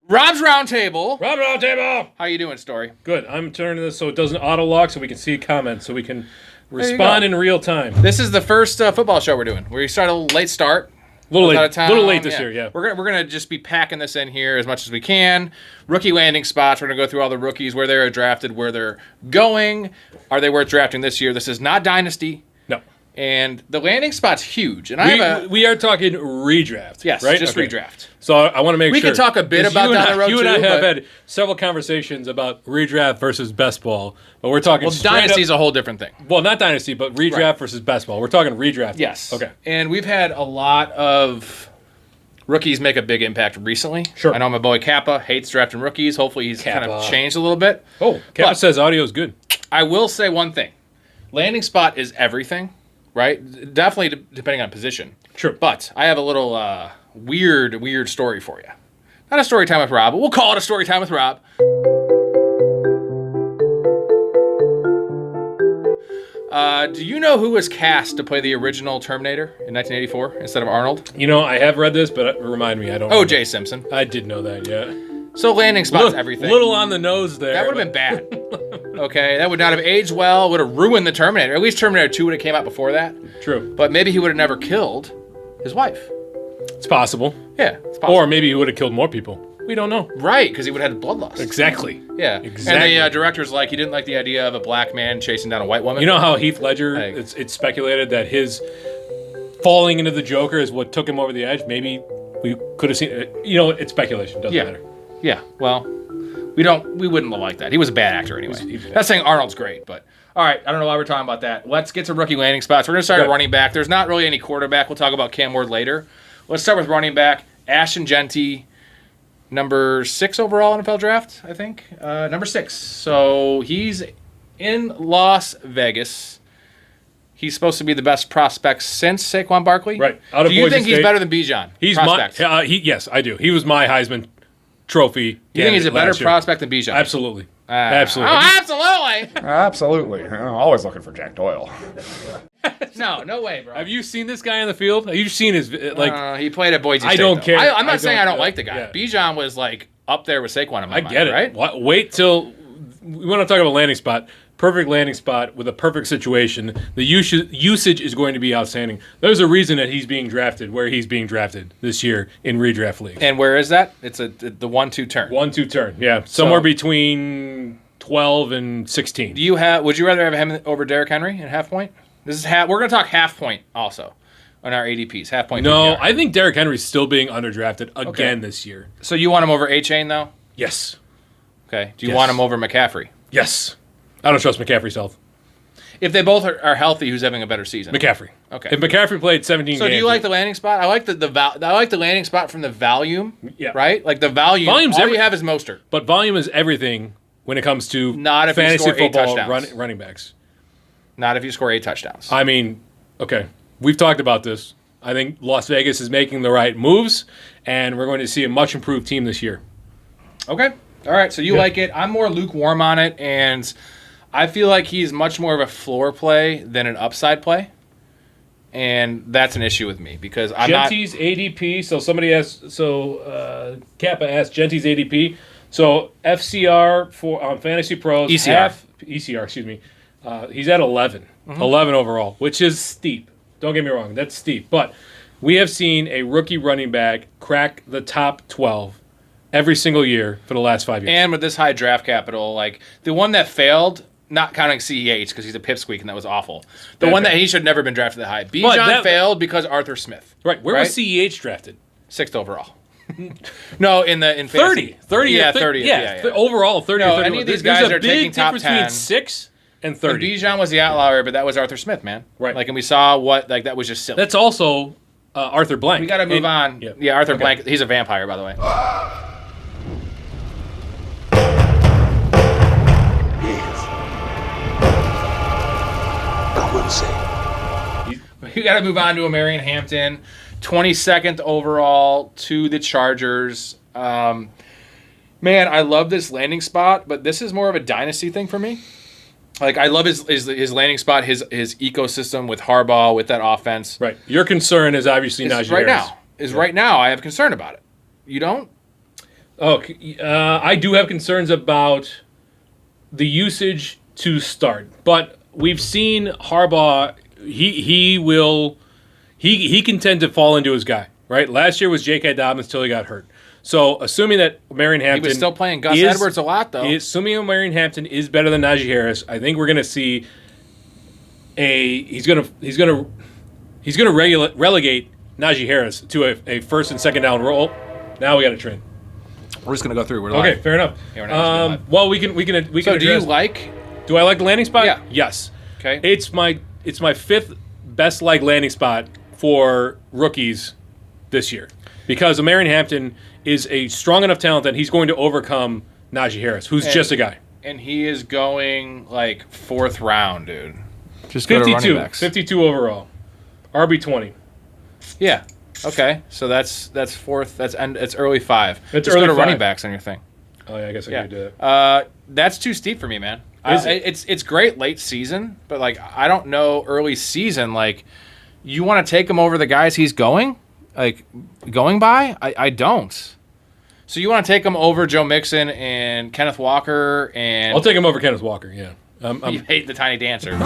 Rob's Roundtable. Rob Roundtable. How you doing, Story? Good. I'm turning this so it doesn't auto-lock so we can see comments, so we can respond in real time. This is the first football show we're doing. We started a late start. A little late this year, yeah. We're gonna just be packing this in here as much as we can. Rookie landing spots. We're gonna go through all the rookies, where they're drafted, where they're going. Are they worth drafting this year? This is not Dynasty. No. And the landing spot's huge. And we are talking redraft. Yes, right? just redraft. So I want to make sure. We can talk a bit about down the road, You and I have had several conversations about redraft versus best ball, but we're talking Dynasty's a whole different thing. Well, not Dynasty, but redraft versus best ball. We're talking redraft. Yes. Okay. And we've had a lot of rookies make a big impact recently. Sure. I know my boy Kappa hates drafting rookies. Hopefully he's kind of changed a little bit. Oh, Kappa says audio is good. I will say one thing. Landing spot is everything, right? Definitely depending on position. Sure. But I have a little weird story for you. Not a story time with Rob, but we'll call it a story time with Rob. Do you know who was cast to play the original Terminator in 1984 instead of Arnold? You know, I have read this, but remind me, I don't know. O.J. Simpson. I did know that, yeah. So landing spot's everything. Little on the nose there. That would have been bad. Okay, that would not have aged well, would have ruined the Terminator. At least Terminator 2 would have came out before that. True. But maybe he would have never killed his wife. It's possible. Yeah, it's possible. Or maybe he would have killed more people. We don't know. Right, because he would have had bloodlust. Exactly. Yeah. Exactly. And the director's like, he didn't like the idea of a black man chasing down a white woman. You know how Heath Ledger, it's speculated that his falling into the Joker is what took him over the edge? Maybe we could have seen it. You know, it's speculation. Doesn't matter. Yeah, well, we wouldn't like that. He was a bad actor anyway. Not saying Arnold's great, but all right, I don't know why we're talking about that. Let's get to rookie landing spots. We're going to start at running back. There's not really any quarterback. We'll talk about Cam Ward later. Let's start with running back. Ashton Jeanty, number 6 overall NFL draft, I think. Number 6. So he's in Las Vegas. He's supposed to be the best prospect since Saquon Barkley. Right. Do you think he's better than Bijan? He's yes, I do. He was my Heisman Trophy. You think he's a better prospect than Bijan? Absolutely. Absolutely. Oh, absolutely. Absolutely. Always looking for Jack Doyle. No way, bro. Have you seen this guy in the field? Have you seen his he played at Boise State. I don't care. I'm not saying I don't like the guy. Yeah. Bijan was like up there with Saquon in my mind. I get it. Right? Wait till we want to talk about landing spot. Perfect landing spot with a perfect situation. The usage is going to be outstanding. There's a reason that he's being drafted where he's being drafted this year in redraft leagues. And where is that? It's the 1-2 turn. 1-2 turn. Yeah, somewhere between 12 and 16. Would you rather have him over Derrick Henry at half point? We're going to talk half point also on our ADPs. Half point. No, PPR. I think Derrick Henry's still being underdrafted again this year. So you want him over A-Chain though? Yes. Okay. Do you want him over McCaffrey? Yes. I don't trust McCaffrey's health. If they both are healthy, who's having a better season? McCaffrey. Okay. If McCaffrey played 17 games. So do you like the landing spot? I like I like the landing spot from the volume. Yeah. Right? Like the volume. All you have is Mostert. But volume is everything when it comes to not if fantasy you score 8 football touchdowns. running backs. Not if you score 8 touchdowns. I mean, okay. We've talked about this. I think Las Vegas is making the right moves, and we're going to see a much improved team this year. Okay. All right. So you like it. I'm more lukewarm on it, and I feel like he's much more of a floor play than an upside play, and that's an issue with me because I'm Genty's ADP. So somebody asked. So Kappa asked Genty's ADP. So FCR for on Fantasy Pros ECR. Excuse me. He's at 11. 11 overall, which is steep. Don't get me wrong, that's steep. But we have seen a rookie running back crack the top 12 every single year for the last 5 years. And with this high draft capital, like the one that failed, not counting CEH because he's a pipsqueak and that was awful. The one that he should have never been drafted that high. Bijan failed because Arthur Smith. Right. Where was CEH drafted? 6th overall. No, in 30. 30. Yeah, 30. Yeah. Overall, 30 no, 30. Any of these guys are taking top 10. Between 6 and 30. And Bijan was the outlier, but that was Arthur Smith, man. Right. Like, and we saw that was just silly. That's also Arthur Blank. We got to move on. Yeah, Arthur Blank. He's a vampire, by the way. We got to move on to Omarion Hampton, 22nd overall to the Chargers. Man, I love this landing spot, but this is more of a dynasty thing for me. Like, I love his landing spot, his ecosystem with Harbaugh, with that offense. Right. Your concern is obviously Najee Harris. Right now, I have concern about it. You don't? I do have concerns about the usage to start, but we've seen Harbaugh. He can tend to fall into his guy. Right. Last year was J.K. Dobbins till he got hurt. So assuming that Omarion Hampton, he was still playing Gus Edwards a lot though. Assuming Omarion Hampton is better than Najee Harris, I think we're going to see he's going to relegate Najee Harris to a first and second down role. Now we got to train. We're just going to go through. We're okay, live. fair enough. Yeah, well, we can. So do you like? Do I like the landing spot? Yeah. Yes. Okay. It's my fifth best like landing spot for rookies this year because Omarion Hampton is a strong enough talent that he's going to overcome Najee Harris, who's just a guy. And he is going like 4th round, dude. Just go to running backs. 52 overall. RB20. Yeah. Okay. So that's 4th. It's early 5. It's just early go to 5. running backs on your thing. Oh yeah, I guess I could do that. That's too steep for me, man. Is it? It's great late season, but like I don't know early season. Like you want to take him over the guys he's going by? I don't. So you want to take him over Joe Mixon and Kenneth Walker and I'll take him over Kenneth Walker. Yeah. You hate the Tiny Dancer.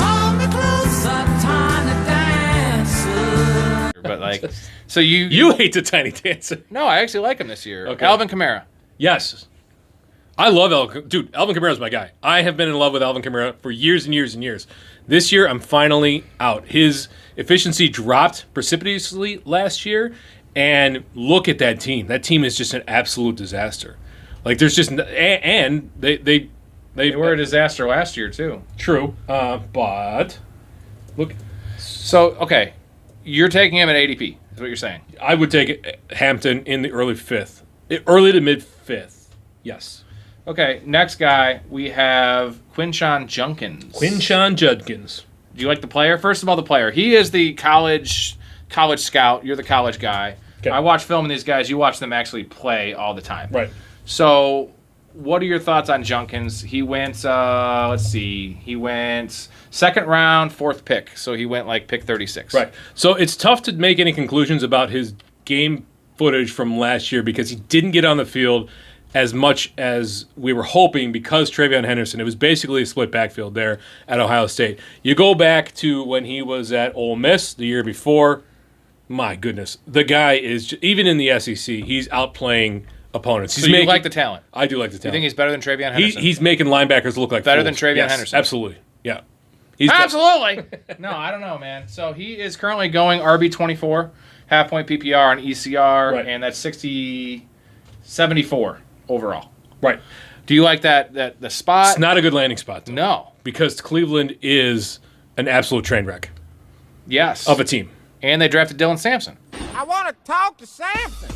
But like, so you hate the Tiny Dancer. No, I actually like him this year. Okay. Alvin Kamara. Yes. I love Alvin Kamara's my guy. I have been in love with Alvin Kamara for years and years and years. This year, I'm finally out. His efficiency dropped precipitously last year, and look at that team. That team is just an absolute disaster. Like, there's just and they were a disaster last year too. True, but look. So okay, you're taking him at ADP. Is what you're saying? I would take Hampton in the early 5th, early to mid 5th. Yes. Okay, next guy, we have Quinshon Judkins. Quinshon Judkins. Do you like the player? First of all, the player. He is the college scout. You're the college guy. Okay. I watch film on these guys. You watch them actually play all the time. Right. So what are your thoughts on Judkins? He went, he went 2nd round, 4th pick. So he went like pick 36. Right. So it's tough to make any conclusions about his game footage from last year because he didn't get on the field as much as we were hoping because TreVeyon Henderson. It was basically a split backfield there at Ohio State. You go back to when he was at Ole Miss the year before. My goodness. The guy is, even in the SEC, he's outplaying opponents. So you like the talent? I do like the talent. You think he's better than TreVeyon Henderson? He's making linebackers look like better fools. than TreVeyon Yes, Henderson? Absolutely. Yeah. Absolutely. No, I don't know, man. So he is currently going RB24, half-point PPR on ECR, Right. and that's 74 overall. Right. Do you like that the spot? It's not a good landing spot, though. No. Because Cleveland is an absolute train wreck Yes. of a team. And they drafted Dylan Sampson. I want to talk to Sampson.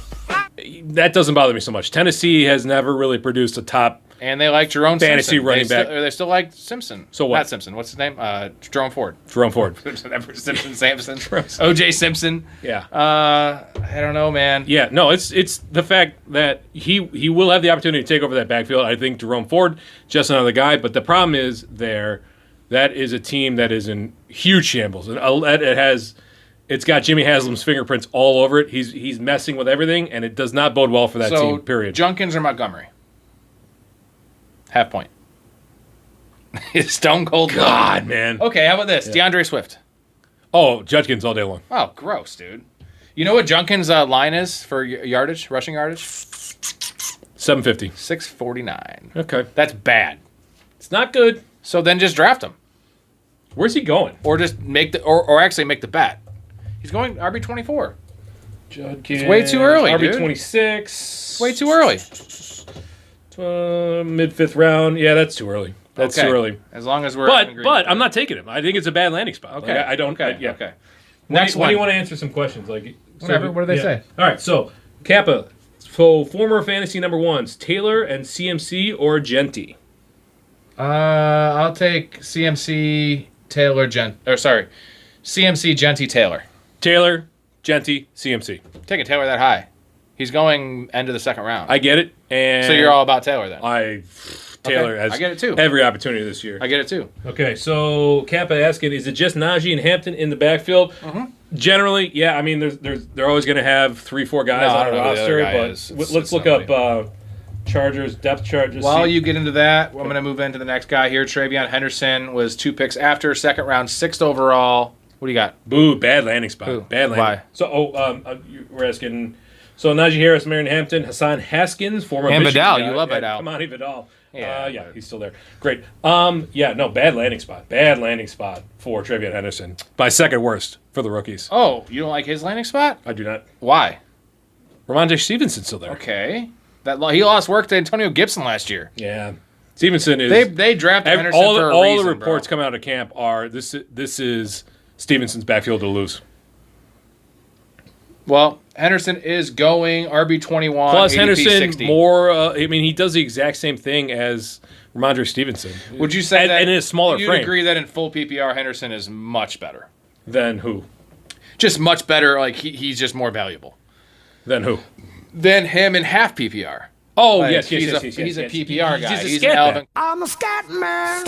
That doesn't bother me so much. Tennessee has never really produced a top. And they like Jerome Fantasy Simpson. running back. They still like Simpson. So what? Not Simpson. What's his name? Jerome Ford. Jerome Ford. Simpson, Sampson. O.J. Simpson. Yeah. I don't know, man. Yeah, no, it's the fact that he will have the opportunity to take over that backfield. I think Jerome Ford, just another guy. But the problem is that is a team that is in huge shambles. And it's got Jimmy Haslam's fingerprints all over it. He's messing with everything, and it does not bode well for that team, period. Judkins or Montgomery? Half point. Stone cold. God, man. Okay, how about this? Yeah. DeAndre Swift. Oh, Judkins all day long. Oh, gross, dude. You know what Judkins' line is for yardage, rushing yardage? 750. 649. Okay. That's bad. It's not good. So then just draft him. Where's he going? Or just make or actually make the bet. He's going RB24. Judkins. It's way too early, RB26. It's way too early. Mid 5th round. Yeah, that's too early. That's too early. As long as we're But I'm not taking him. I think it's a bad landing spot. Okay. Like, I don't. Okay. Yeah. Okay. Next one. When do you want to answer some questions? Whatever. What do they say? All right. So Kappa. So former fantasy number ones: Taylor and CMC or Jeanty. I'll take CMC Taylor CMC Jeanty Taylor. Taylor, Jeanty, CMC. Taking Taylor that high. He's going end of the 2nd round. I get it. And so you're all about Taylor then? Taylor has I get it too. Every opportunity this year. I get it too. Okay, so Kappa asking, is it just Najee and Hampton in the backfield? Mm-hmm. Generally, yeah. I mean, they're always going to have 3-4 guys on a roster. But let's look up Chargers, depth chart. While you get into that, I'm going to move into the next guy here. TreVeyon Henderson was 2 picks after, second round, 6th overall. What do you got? Boo, bad landing spot. Boo. Bad landing. Why? So, we're asking. So, Najee Harris, Omarion Hampton, Hassan Haskins, former And Michigan Vidal. guy. You love Vidal. Come on, Vidal. Yeah. Yeah, he's still there. Great. Bad landing spot. Bad landing spot for TreVeyon Henderson. By second worst for the rookies. Oh, you don't like his landing spot? I do not. Why? Ramondre Stevenson's still there. Okay. He lost work to Antonio Gibson last year. Yeah. Stevenson is. They drafted Henderson all for a all reason, the reports bro. coming out of camp are this is Stevenson's backfield to lose. Well, Henderson is going RB21. Plus, ADP Henderson 60. more. He does the exact same thing as Ramondre Stevenson. Would you say that in a smaller you'd frame? agree that in full PPR, Henderson is much better? Than who? Just much better. Like he's just more valuable Than who? than him in half PPR. Oh, Like, yes. He's a yes. PPR guy. He's a He's scat an Alvin. back. I'm a scat man.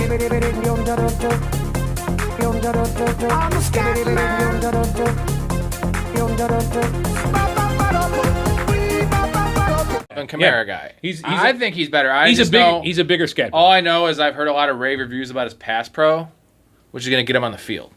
I'm a scat man. Kamara guy. I think he's better. He's a bigger scat. All I know is I've heard a lot of rave reviews about his pass pro, which is going to get him on the field,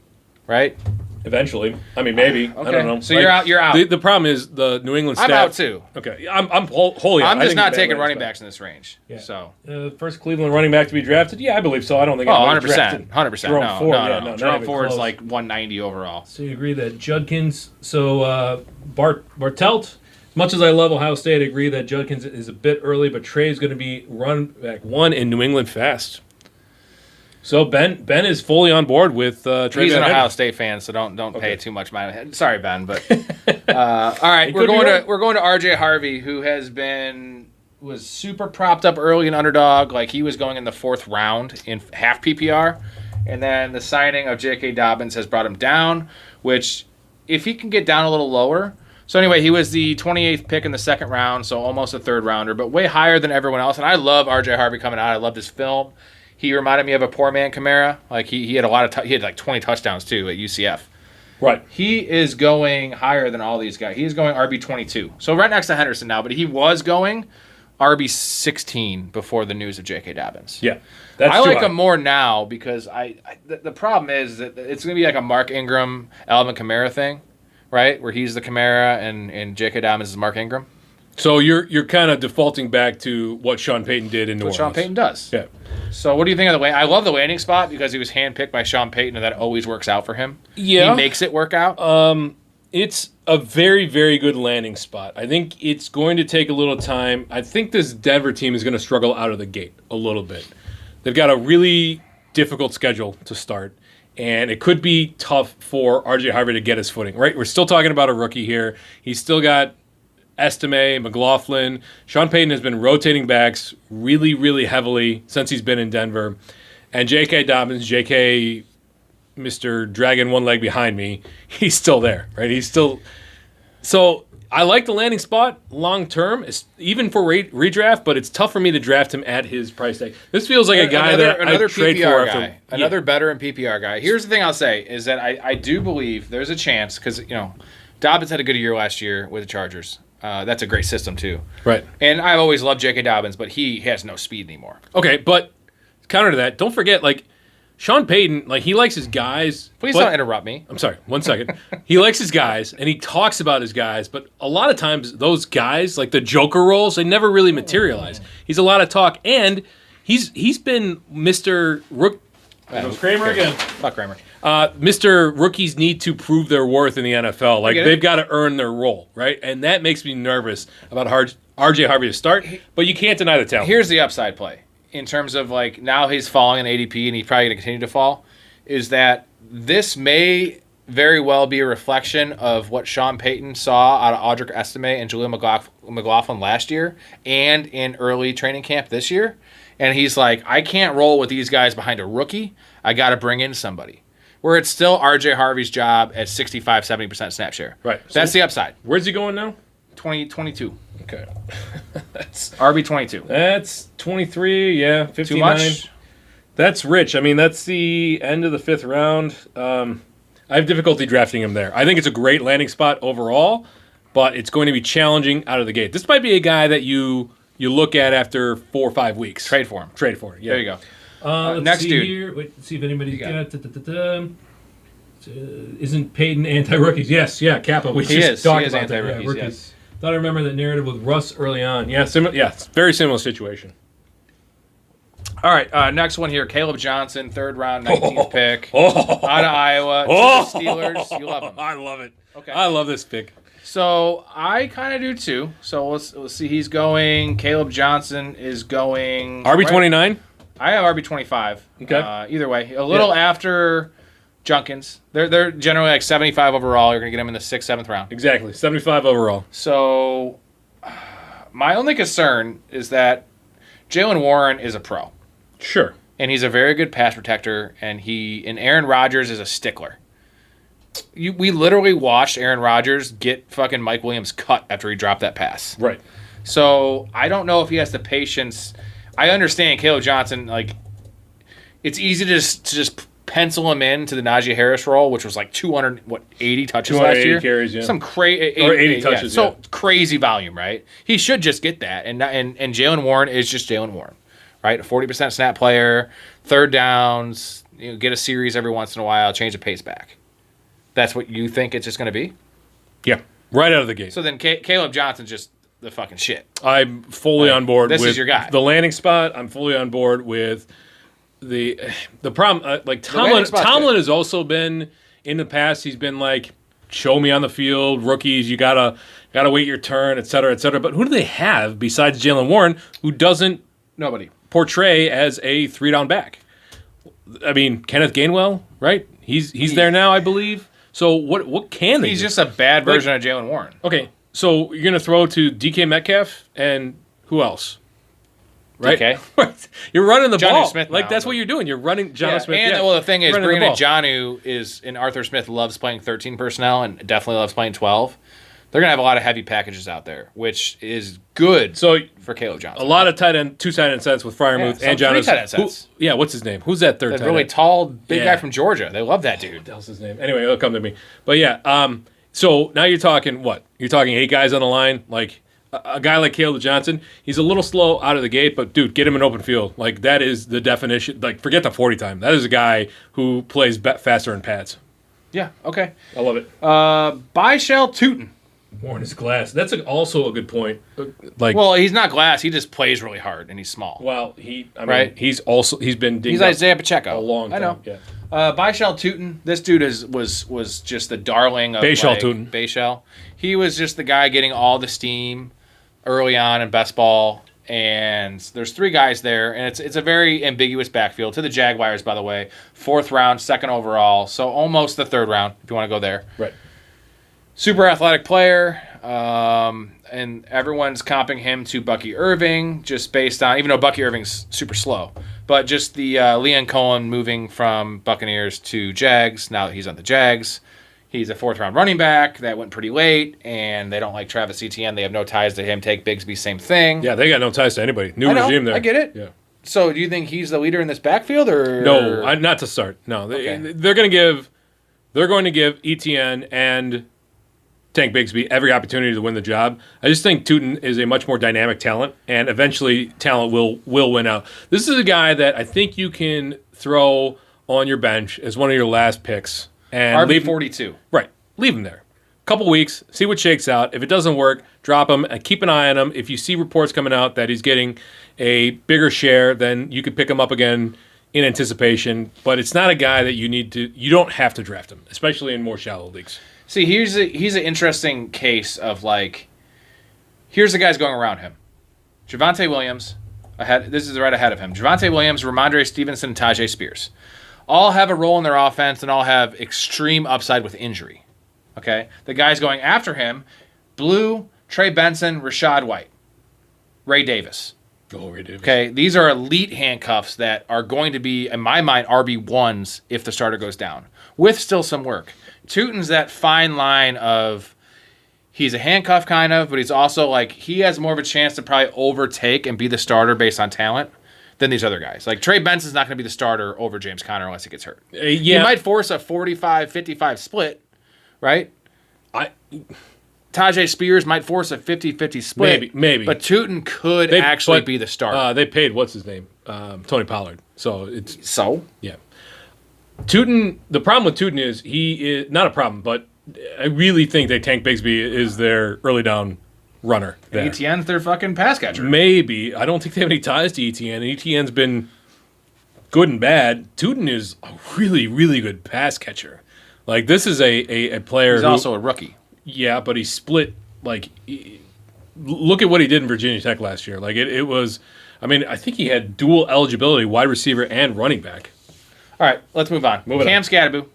right? Eventually, I mean, maybe. Okay. I don't know. So you're out. You're out. The problem is the New England staff. I'm out too. Okay, I'm wholly out. I'm I just think not he's a bad taking running spot. backs in this range. Yeah. So. First Cleveland running back to be drafted? Yeah, I believe so. I don't think. Oh, anybody 100%. drafted 100%. Jerome No, Ford. no. Yeah, not Jerome even Ford's close. like 190 overall. So you agree that Judkins? So Bartelt. Much as I love Ohio State, I agree that Judkins is a bit early, but Trey is going to be run back 1 in New England fast. So Ben is fully on board with TreVeyon. He's an Ohio Henderson. State fan, so don't Okay. pay too much mind. Sorry, Ben, but all right, we're going to RJ Harvey, who was super propped up early in underdog, like he was going in the 4th round in half PPR, and then the signing of J.K. Dobbins has brought him down. Which, if he can get down a little lower. So anyway, he was the 28th pick in the 2nd round, so almost a 3rd rounder, but way higher than everyone else. And I love RJ Harvey coming out. I loved his film. He reminded me of a poor man Kamara. Like he had a lot of he had like 20 touchdowns too at UCF. Right. He is going higher than all these guys. He's going RB22. So right next to Henderson now, but he was going RB16 before the news of J.K. Dobbins. Yeah. I like him more now because the problem is that it's going to be like a Mark Ingram, Alvin Kamara thing, right? Where he's the Kamara and J.K. Dobbins is Mark Ingram. So you're kind of defaulting back to what Sean Payton did in New Orleans. What Sean Payton does. Yeah. So what do you think of the way? I love the landing spot because he was handpicked by Sean Payton, and that always works out for him. Yeah. He makes it work out. It's a very, very good landing spot. I think it's going to take a little time. I think this Denver team is going to struggle out of the gate a little bit. They've got a really difficult schedule to start, and it could be tough for RJ Harvey to get his footing, right? We're still talking about a rookie here. He's still got Estime, McLaughlin. Sean Payton has been rotating backs really, really heavily since he's been in Denver. And J.K. Dobbins, J.K., Mr. Dragon one leg behind me, he's still there, right? He's still... So I like the landing spot long term, even for redraft, but it's tough for me to draft him at his price tag. This feels like a guy another I'd trade PPR for guy, after, another veteran PPR guy. Here's the thing I'll say is that I do believe there's a chance because Dobbins had a good year last year with the Chargers. That's a great system too. Right. And I've always loved J.K. Dobbins, but he has no speed anymore. Okay, but counter to that, don't forget, Sean Payton, he likes his guys. Please don't interrupt me. I'm sorry, 1 second. He likes his guys, and he talks about his guys, but a lot of times those guys, like the Joker roles, they never really materialize. He's a lot of talk, and he's been Mr. Rook. Kramer again. Fuck Kramer. Mr. Rookies need to prove their worth in the NFL. get it. They've got to earn their role, right? And that makes me nervous about RJ Harvey to start, but you can't deny the talent. Here's the upside play in terms of now he's falling in ADP and he's probably going to continue to fall, is that this may very well be a reflection of what Sean Payton saw out of Audric Estime and Julian McLaughlin last year and in early training camp this year. And he's like, I can't roll with these guys behind a rookie. I got to bring in somebody. Where it's still RJ Harvey's job at 65, 70% snap share. Right. That's the upside. Where's he going now? 22. Okay. That's RB22. That's 23, yeah, 59. Too much? That's rich. I mean, that's the end of the 5th round. I have difficulty drafting him there. I think it's a great landing spot overall, but it's going to be challenging out of the gate. This might be a guy that you you look at after 4 or 5 weeks. Trade for him. Yeah. There you go. Let's next see dude. Here. Wait, let's see if anybody's got. Isn't Peyton anti-rookies? Yes, yeah, Kappa. We just talked about that. Anti-rookies, Rookies. yes. Thought I remember that narrative with Russ early on. Yeah, it's very similar situation. All right, next one here. Kaleb Johnson, 3rd round, 19th pick. Out of Iowa. To the Steelers. You love him. I love it. Okay. I love this pick. So I kind of do too. So let's see. He's going. Kaleb Johnson is going. RB29? I have RB25. Okay. Either way. A little after Judkins. They're generally like 75 overall. You're going to get him in the 6th, 7th round. Exactly. 75 overall. So my only concern is that Jaylen Warren is a pro. Sure. And he's a very good pass protector, and Aaron Rodgers is a stickler. We literally watched Aaron Rodgers get fucking Mike Williams cut after he dropped that pass. Right. So I don't know if he has the patience. I understand Kaleb Johnson, like, it's easy to just pencil him into the Najee Harris role, which was like 280 touches last year. 280 carries, yeah. Some crazy, Or 80 touches, So crazy volume, right? He should just get that, and Jaylen Warren is just Jaylen Warren. Right, a 40% snap player, 3rd downs, get a series every once in a while, change the pace back. That's what you think it's just going to be? Yeah, right out of the gate. So then Kaleb Johnson's just the fucking shit. I'm fully on board this with is your guy. The landing spot. I'm fully on board with the problem. Like Tomlin has also been in the past. He's been like, show me on the field, rookies. You gotta wait your turn, et cetera, et cetera. But who do they have besides Jaylen Warren, who doesn't portray as a 3-down back? I mean, Kenneth Gainwell, right? He's there now, I believe. So what can they He's do? just a bad version of Jaylen Warren. Okay, so you're going to throw to DK Metcalf and who else? Right? DK? You're running the Jonnu ball. Smith like, now, that's but- what you're doing. You're running Jonnu Smith. And, yeah. well, the thing is, Running bringing the in ball. Jonnu and Arthur Smith loves playing 13 personnel and definitely loves playing 12. They're going to have a lot of heavy packages out there, which is good for Kaleb Johnson. A lot of two tight end sets with Freiermuth and Jonnu. 3 tight end sets. What's his name? Who's that third That tight really end? tall, big guy from Georgia. They love that dude. What the hell's his name? Anyway, it'll come to me. But yeah, so now you're talking what? You're talking 8 guys on the line? Like, a guy like Kaleb Johnson, he's a little slow out of the gate, but dude, get him in open field. Like, that is the definition. Like, forget the 40 time. That is a guy who plays faster in pads. Yeah, okay. I love it. Bhayshul Tuten. Worn his glass. That's also a good point. Well, he's not glass. He just plays really hard, and he's small. Well, he's been dinged He's up Isaiah Pacheco. a long time. I know. Yeah. Bhayshul Tuten. This dude was just the darling of Bhayshul Tuten. Bhayshul. He was just the guy getting all the steam early on in best ball. And there's 3 guys there, and it's a very ambiguous backfield to the Jaguars, by the way. 4th round, 2nd overall, so almost the 3rd round if you want to go there. Right. Super athletic player, and everyone's comping him to Bucky Irving just based on, even though Bucky Irving's super slow, but just the Leon Cohen moving from Buccaneers to Jags. Now that he's on the Jags, he's a 4th round running back that went pretty late, and they don't like Travis Etienne. They have no ties to him. Take Bigsby, same thing. Yeah, they got no ties to anybody. New regime there. I get it. Yeah. So do you think he's the leader in this backfield, or No, not to start. No, they're going to give Etienne and Tank Bigsby every opportunity to win the job. I just think Tuten is a much more dynamic talent, and eventually talent will win out. This is a guy that I think you can throw on your bench as one of your last picks. And RB42. Right. Leave him there. Couple weeks, see what shakes out. If it doesn't work, drop him and keep an eye on him. If you see reports coming out that he's getting a bigger share, then you could pick him up again in anticipation. But it's not a guy that you don't have to draft him, especially in more shallow leagues. See, he's an interesting case of, like, here's the guys going around him. Javonte Williams, this is right ahead of him. Javonte Williams, Ramondre Stevenson, and Tajay Spears. All have a role in their offense and all have extreme upside with injury. Okay? The guys going after him, Blue, Trey Benson, Rashad White, Ray Davis. Oh, Ray Davis. Okay? These are elite handcuffs that are going to be, in my mind, RB1s if the starter goes down, with still some work. Tuten's that fine line of he's a handcuff kind of, but he's also like he has more of a chance to probably overtake and be the starter based on talent than these other guys. Like Trey Benson's not going to be the starter over James Conner unless he gets hurt. He might force a 45-55 split, right? Tajay Spears might force a 50-50 split. Maybe. But Tuten could actually be the starter. They paid, what's his name? Tony Pollard. So it's... So? Yeah. Tuten, the problem with Tuten is he is... Not a problem, but I really think that Tank Bigsby is their early down runner. There. ETN's their fucking pass catcher. Maybe. I don't think they have any ties to ETN. ETN's been good and bad. Tuten is a really, really good pass catcher. Like, this is a player He's also a rookie. Yeah, but he split, look at what he did in Virginia Tech last year. Like, it was, I think he had dual eligibility, wide receiver and running back. All right, let's move on. Cam Skattebo.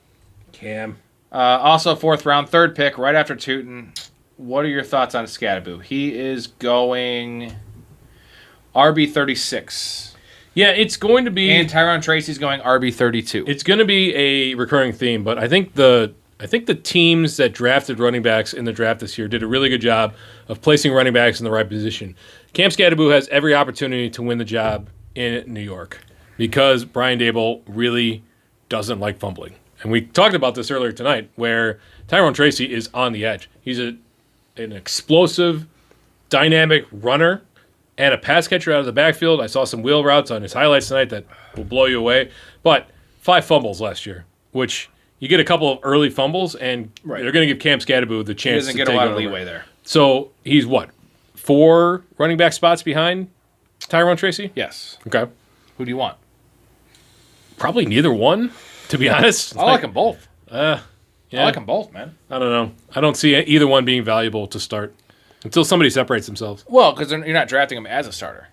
Cam. Also 4th round, 3rd pick, right after Tuten. What are your thoughts on Skattebo? He is going RB36. Yeah, it's going to be... And Tyrone Tracy's going RB32. It's going to be a recurring theme, but I think the teams that drafted running backs in the draft this year did a really good job of placing running backs in the right position. Cam Skattebo has every opportunity to win the job in New York because Brian Daboll really doesn't like fumbling. And we talked about this earlier tonight where Tyrone Tracy is on the edge. He's an explosive, dynamic runner and a pass catcher out of the backfield. I saw some wheel routes on his highlights tonight that will blow you away. But 5 fumbles last year, which... You get a couple of early fumbles, and they're going to give Cam Skattebo the chance to take over. He doesn't get a lot of leeway there. So he's what? 4 running back spots behind Tyrone Tracy? Yes. Okay. Who do you want? Probably neither one, to be honest. I like them both. Yeah. I like them both, man. I don't know. I don't see either one being valuable to start until somebody separates themselves. Well, because you're not drafting them as a starter.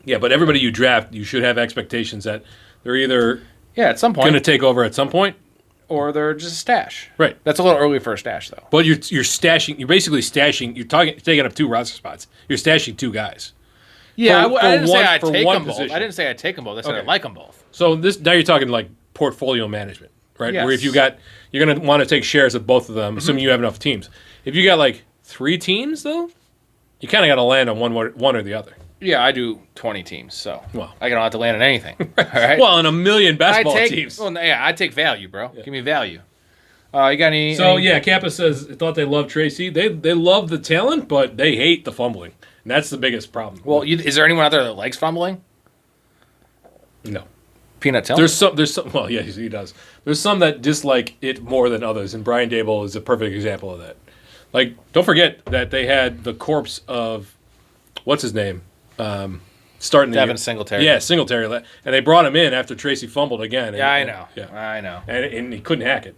Yeah, but everybody you draft, you should have expectations that they're either... Yeah, at some point. Going to take over at some point. Or they're just a stash. Right. That's a little early for a stash, though. But you're stashing. You're basically stashing. You're taking up 2 roster spots. You're stashing 2 guys. Yeah, I didn't say I'd take them both. I didn't say I'd take them both. I said I like them both. So now you're talking like portfolio management, right? Yes. Where if you're going to want to take shares of both of them, assuming you have enough teams. If you got like 3 teams, though, you kind of got to land on one or the other. Yeah, I do 20 teams, so well, I don't have to land on anything. All right. Well, in a million basketball teams. Well, yeah, I take value, bro. Yeah. Give me value. You got any? So yeah, Kappa says thought they loved Tracy. They love the talent, but they hate the fumbling, and that's the biggest problem. Well, is there anyone out there that likes fumbling? No. Peanut Tell? There's some. Well, yeah, he does. There's some that dislike it more than others, and Brian Daboll is a perfect example of that. Like, don't forget that they had the corpse of what's his name. Starting Devin Singletary. Yeah, Singletary. And they brought him in after Tracy fumbled again. Yeah, I know. I know. And he couldn't hack it.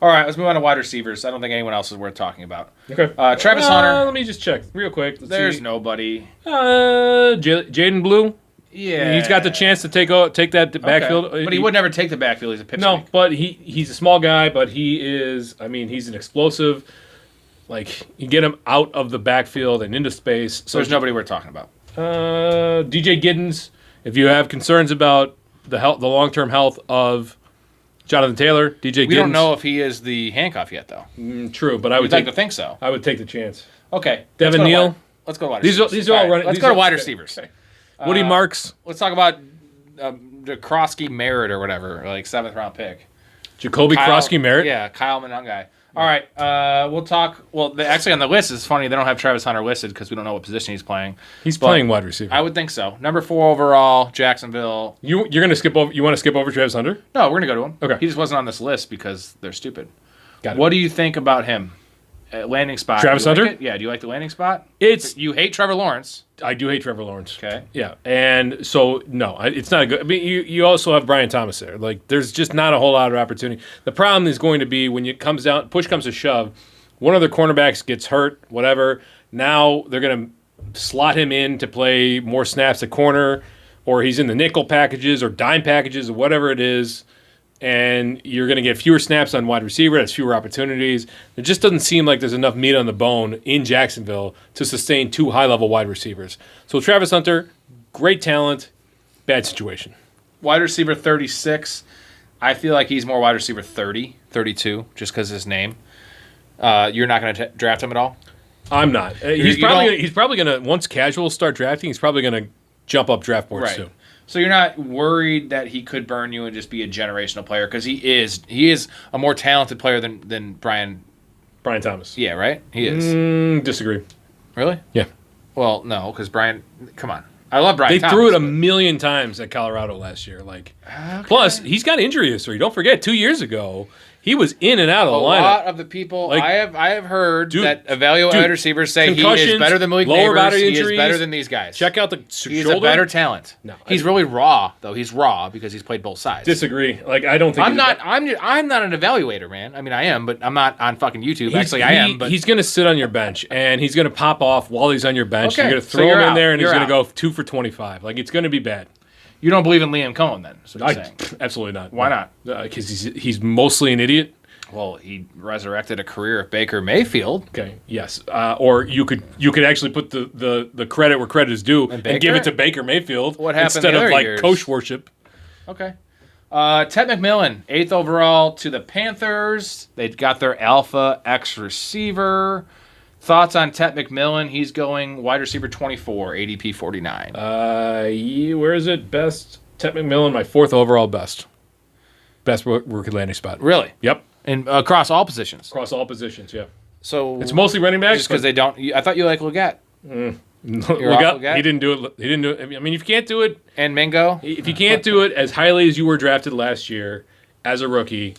All right, let's move on to wide receivers. I don't think anyone else is worth talking about. Okay. Travis Hunter. Let me just check real quick. There's nobody. Jaden Blue. Yeah. He's got the chance to take that backfield. Okay. But he would never take the backfield. He's a pipsqueak. No, but he's a small guy, but he is, he's an explosive. Like, you get him out of the backfield and into space. So there's nobody we're talking about. DJ Giddens, if you have concerns about the long-term health of Jonathan Taylor, DJ Giddens. We don't know if he is the handcuff yet, though. True, but I would like to think so. I would take the chance. Okay. Devin Neal. Let's go to wide receivers. These are all running. Let's go to wide receivers. Okay. Woody Marks. Let's talk about Krosky Merritt or whatever, like 7th-round pick. Jacoby Krosky Merritt? Yeah, Kyle Monangai. All right, we'll talk. Well, actually on the list, it's funny they don't have Travis Hunter listed because we don't know what position he's playing. He's playing wide receiver. I would think so. Number 4 overall, Jacksonville. You're going to skip over? You want to skip over Travis Hunter? No, we're going to go to him. Okay. He just wasn't on this list because they're stupid. Got it. What do you think about him? Landing spot. Travis Hunter? Like yeah. Do you like the landing spot? You hate Trevor Lawrence. I do hate Trevor Lawrence. Okay. Yeah, and so no, it's not good. You also have Brian Thomas there. Like, there's just not a whole lot of opportunity. The problem is going to be when it comes down, push comes to shove, one of their cornerbacks gets hurt, whatever. Now they're going to slot him in to play more snaps at corner, or he's in the nickel packages or dime packages or whatever it is. And you're going to get fewer snaps on wide receiver. That's fewer opportunities. It just doesn't seem like there's enough meat on the bone in Jacksonville to sustain 2 high-level wide receivers. So Travis Hunter, great talent, bad situation. Wide receiver 36. I feel like he's more wide receiver 30, 32, just because of his name. You're not going to draft him at all? I'm not. He's probably going to, once casuals start drafting, he's probably going to jump up draft boards soon. So you're not worried that he could burn you and just be a generational player because he is a more talented player than Brian Brian Thomas. Yeah, right? He is. Disagree. Really? Yeah. Well, no, because Brian, come on. I love Brian They Thomas. threw it a million times at Colorado last year. Plus, he's got injury history. Don't forget, 2 years ago, he was in and out of the lineup. A lot of the people I have heard that evaluate wide receivers say he is better than Malik lower Neighbors. body He injuries, is better than these guys. Check out the He's shoulder. a better talent. No, he's really raw though. He's raw because he's played both sides. Disagree. I don't think I'm not an evaluator, man. I mean, I am, but I'm not on fucking YouTube. Actually, I am. But he's going to sit on your bench and he's going to pop off while he's on your bench. Okay, You're going to throw him in there and he's going to out. go 2 for 25. It's going to be bad. You don't believe in Liam Cohen then? That's what you're saying. Absolutely not. Why not? Because he's mostly an idiot. Well, he resurrected a career of Baker Mayfield. Okay. Yes. Or you could actually put the credit where credit is due and give it to Baker Mayfield instead of years? coach worship. Okay. Ted McMillan, 8th overall to the Panthers. They got their alpha X receiver. Thoughts on Ted McMillan? He's going wide receiver 24, ADP 49. Where is it? Best Ted McMillan, my 4th overall best rookie landing spot. Really? Yep. And across all positions. Across all positions, yeah. So it's mostly running backs. Just because they don't. I thought you like Leggett. Leggett, he didn't do it. He didn't do it. I mean, if you can't do it, and Mingo, if you can't do it as highly as you were drafted last year as a rookie,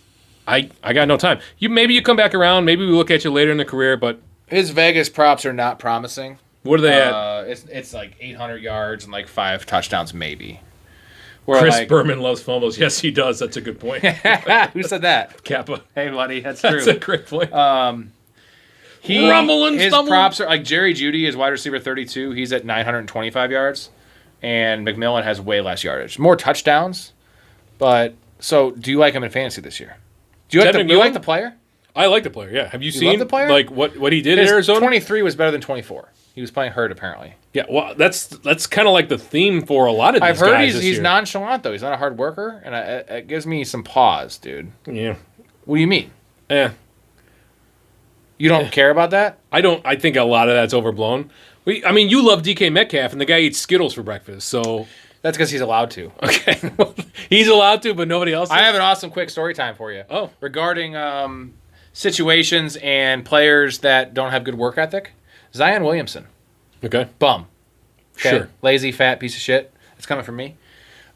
I got no time. Maybe you come back around. Maybe we look at you later in the career, but his Vegas props are not promising. What are they at? It's like 800 yards and like 5 touchdowns, maybe. Chris Berman loves fumbles. Yes, he does. That's a good point. Who said that? Kappa. Hey, buddy, that's true. That's a great point. His props are like Jerry Jeudy is wide receiver 32. He's at 925 yards, and McMillan has way less yardage, more touchdowns. But so, do you like him in fantasy this year? Do you like the player? I like the player. Yeah. Have you seen the player? Like what he did in Arizona? 23 was better than 24. He was playing hurt apparently. Yeah. Well, that's kind of like the theme for a lot of these guys. I've heard he's year. nonchalant though. He's not a hard worker, and it gives me some pause, dude. Yeah. What do you mean? Yeah. You don't care about that? I don't. I think a lot of that's overblown. You love DK Metcalf, and the guy eats Skittles for breakfast, so that's because he's allowed to. Okay, he's allowed to, but nobody else is? I have an awesome quick story time for you. Oh, regarding situations and players that don't have good work ethic. Zion Williamson. Okay. Bum. Okay? Sure. Lazy, fat piece of shit. It's coming from me.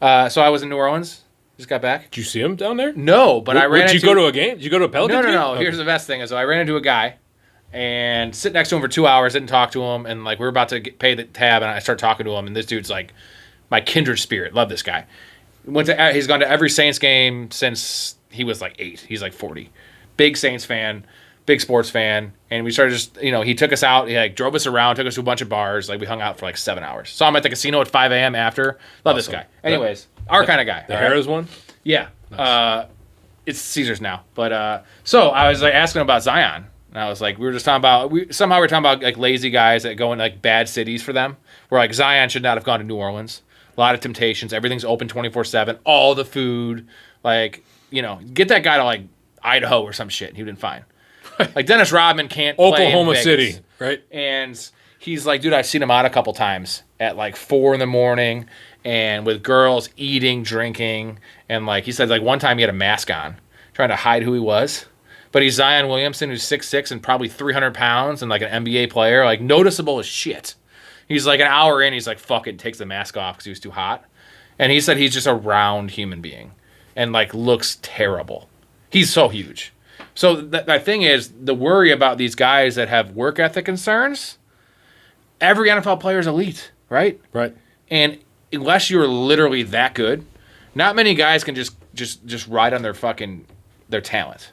So I was in New Orleans. Just got back. Did you see him down there? No, but I ran into... Did you go to a game? Did you go to a Pelicans game? No. Okay. Here's the best thing. So I ran into a guy and sit next to him for 2 hours, didn't talk to him, and like we were about to pay the tab, and I start talking to him, and this dude's like my kindred spirit. Love this guy. He's gone to every Saints game since he was like 8. He's like 40. Big Saints fan, big sports fan, and we started just, he took us out, he like drove us around, took us to a bunch of bars, like we hung out for like 7 hours. Saw him at the casino at 5 a.m. after. Love this guy. Anyways, our kind of guy. The Harris one? Yeah. Nice. It's Caesars now. But so I was like asking about Zion. And I was like, we were talking about like lazy guys that go in like bad cities for them. Where like Zion should not have gone to New Orleans. A lot of temptations. Everything's open 24/7. All the food. Like, get that guy to like Idaho or some shit. He would have been fine. Like Dennis Rodman can't play Oklahoma in Vegas. City, right? And he's like, dude, I've seen him out a couple times at like 4 a.m. and with girls eating, drinking, and like he said, like one time he had a mask on, trying to hide who he was. But he's Zion Williamson, who's 6'6" and probably 300 pounds, and like an NBA player, like noticeable as shit. He's like an hour in, he's like, fuck it, takes the mask off because he was too hot. And he said he's just a round human being and like looks terrible. He's so huge. So the thing is, the worry about these guys that have work ethic concerns, every NFL player is elite, right? Right. And unless you're literally that good, not many guys can just ride on their talent.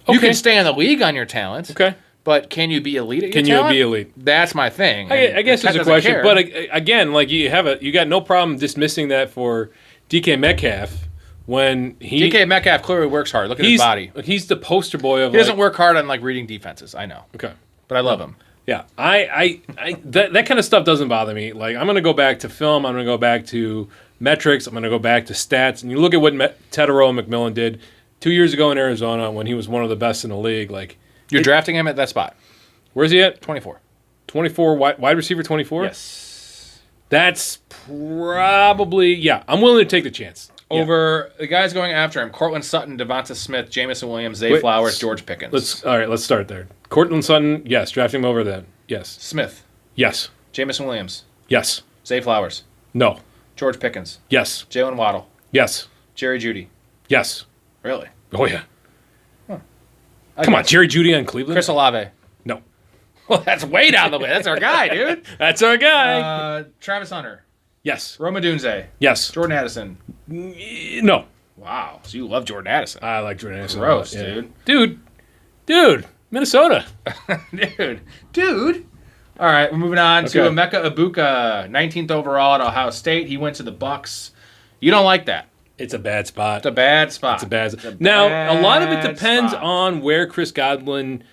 You can stay in the league on your talent. Okay. But can you be elite at your talent? Can you be elite? That's my thing. I guess there's a question. But again, like you got no problem dismissing that for DK Metcalf when DK Metcalf clearly works hard. Look at his body. He's the poster boy of. He doesn't work hard on like reading defenses. I know. Okay. But I love him. Yeah. That kind of stuff doesn't bother me. Like I'm going to go back to film. I'm going to go back to metrics. I'm going to go back to stats. And you look at what Tetairoa McMillan did 2 years ago in Arizona when he was one of the best in the league. Like you're drafting him at that spot. Where's he at? 24. 24 wide receiver 24? Yes. That's probably I'm willing to take the chance. over the guys going after him: Cortland Sutton, Devonta Smith, Jamison Williams, Zay Wait, Flowers, George Pickens. Let's start there. Cortland Sutton, yes. Draft him over then. Yes. Smith, Yes. Jamison Williams, Yes. Zay Flowers, No. George Pickens, Yes. Jalen Waddle, Yes. Jerry Jeudy. Yes. Really? Oh, yeah. Come on, Jerry Jeudy on Cleveland? Chris Olave. No. Well, that's way down the way. That's our guy, dude. That's our guy. Travis Hunter, Yes. Rome Odunze, Yes. Jordan Addison. No. Wow, so you love Jordan Addison. I like Jordan Addison. Gross, Yeah. Dude. Minnesota. Dude. All right, we're moving on to Okay. Emeka Egbuka, 19th overall at Ohio State. He went to the Bucks. You don't like that. It's a bad spot. It's a bad spot. It's a bad. Now, a lot of it depends on where Chris Godwin,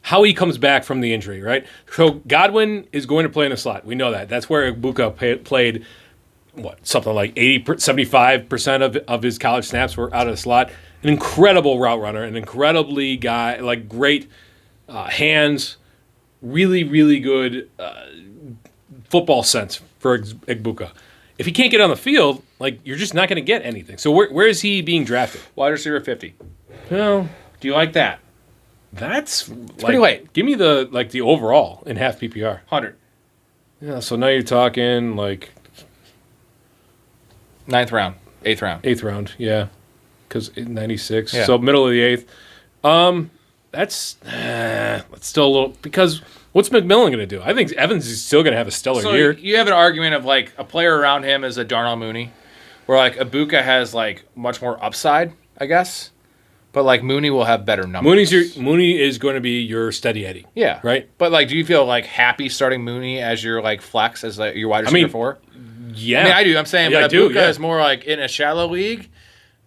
how he comes back from the injury, right? So Godwin is going to play in the slot. We know that. That's where Egbuka played, something like 75% of his college snaps were out of the slot. An incredible route runner, an incredibly great hands, really, really good football sense for Egbuka. If he can't get on the field, you're just not going to get anything. So where is he being drafted? Wide receiver 50. Well, Do you like that? that's pretty late. Give me the overall in half PPR. 100. Yeah, so now you're talking 9th round. 8th round. 8th round, yeah, because 96, Yeah. so middle of the 8th. That's still a little, because what's McMillan going to do? I think Evans is still going to have a stellar So year. you have an argument of a player around him is a Darnell Mooney, where Egbuka has much more upside, I guess, but Mooney will have better numbers. Mooney is going to be your steady Eddie. Yeah, right. But do you feel happy starting Mooney as your flex as your wide receiver 4? Yeah, I mean, I do. I'm saying, Yeah, but I do, Egbuka yeah. is more in a shallow league.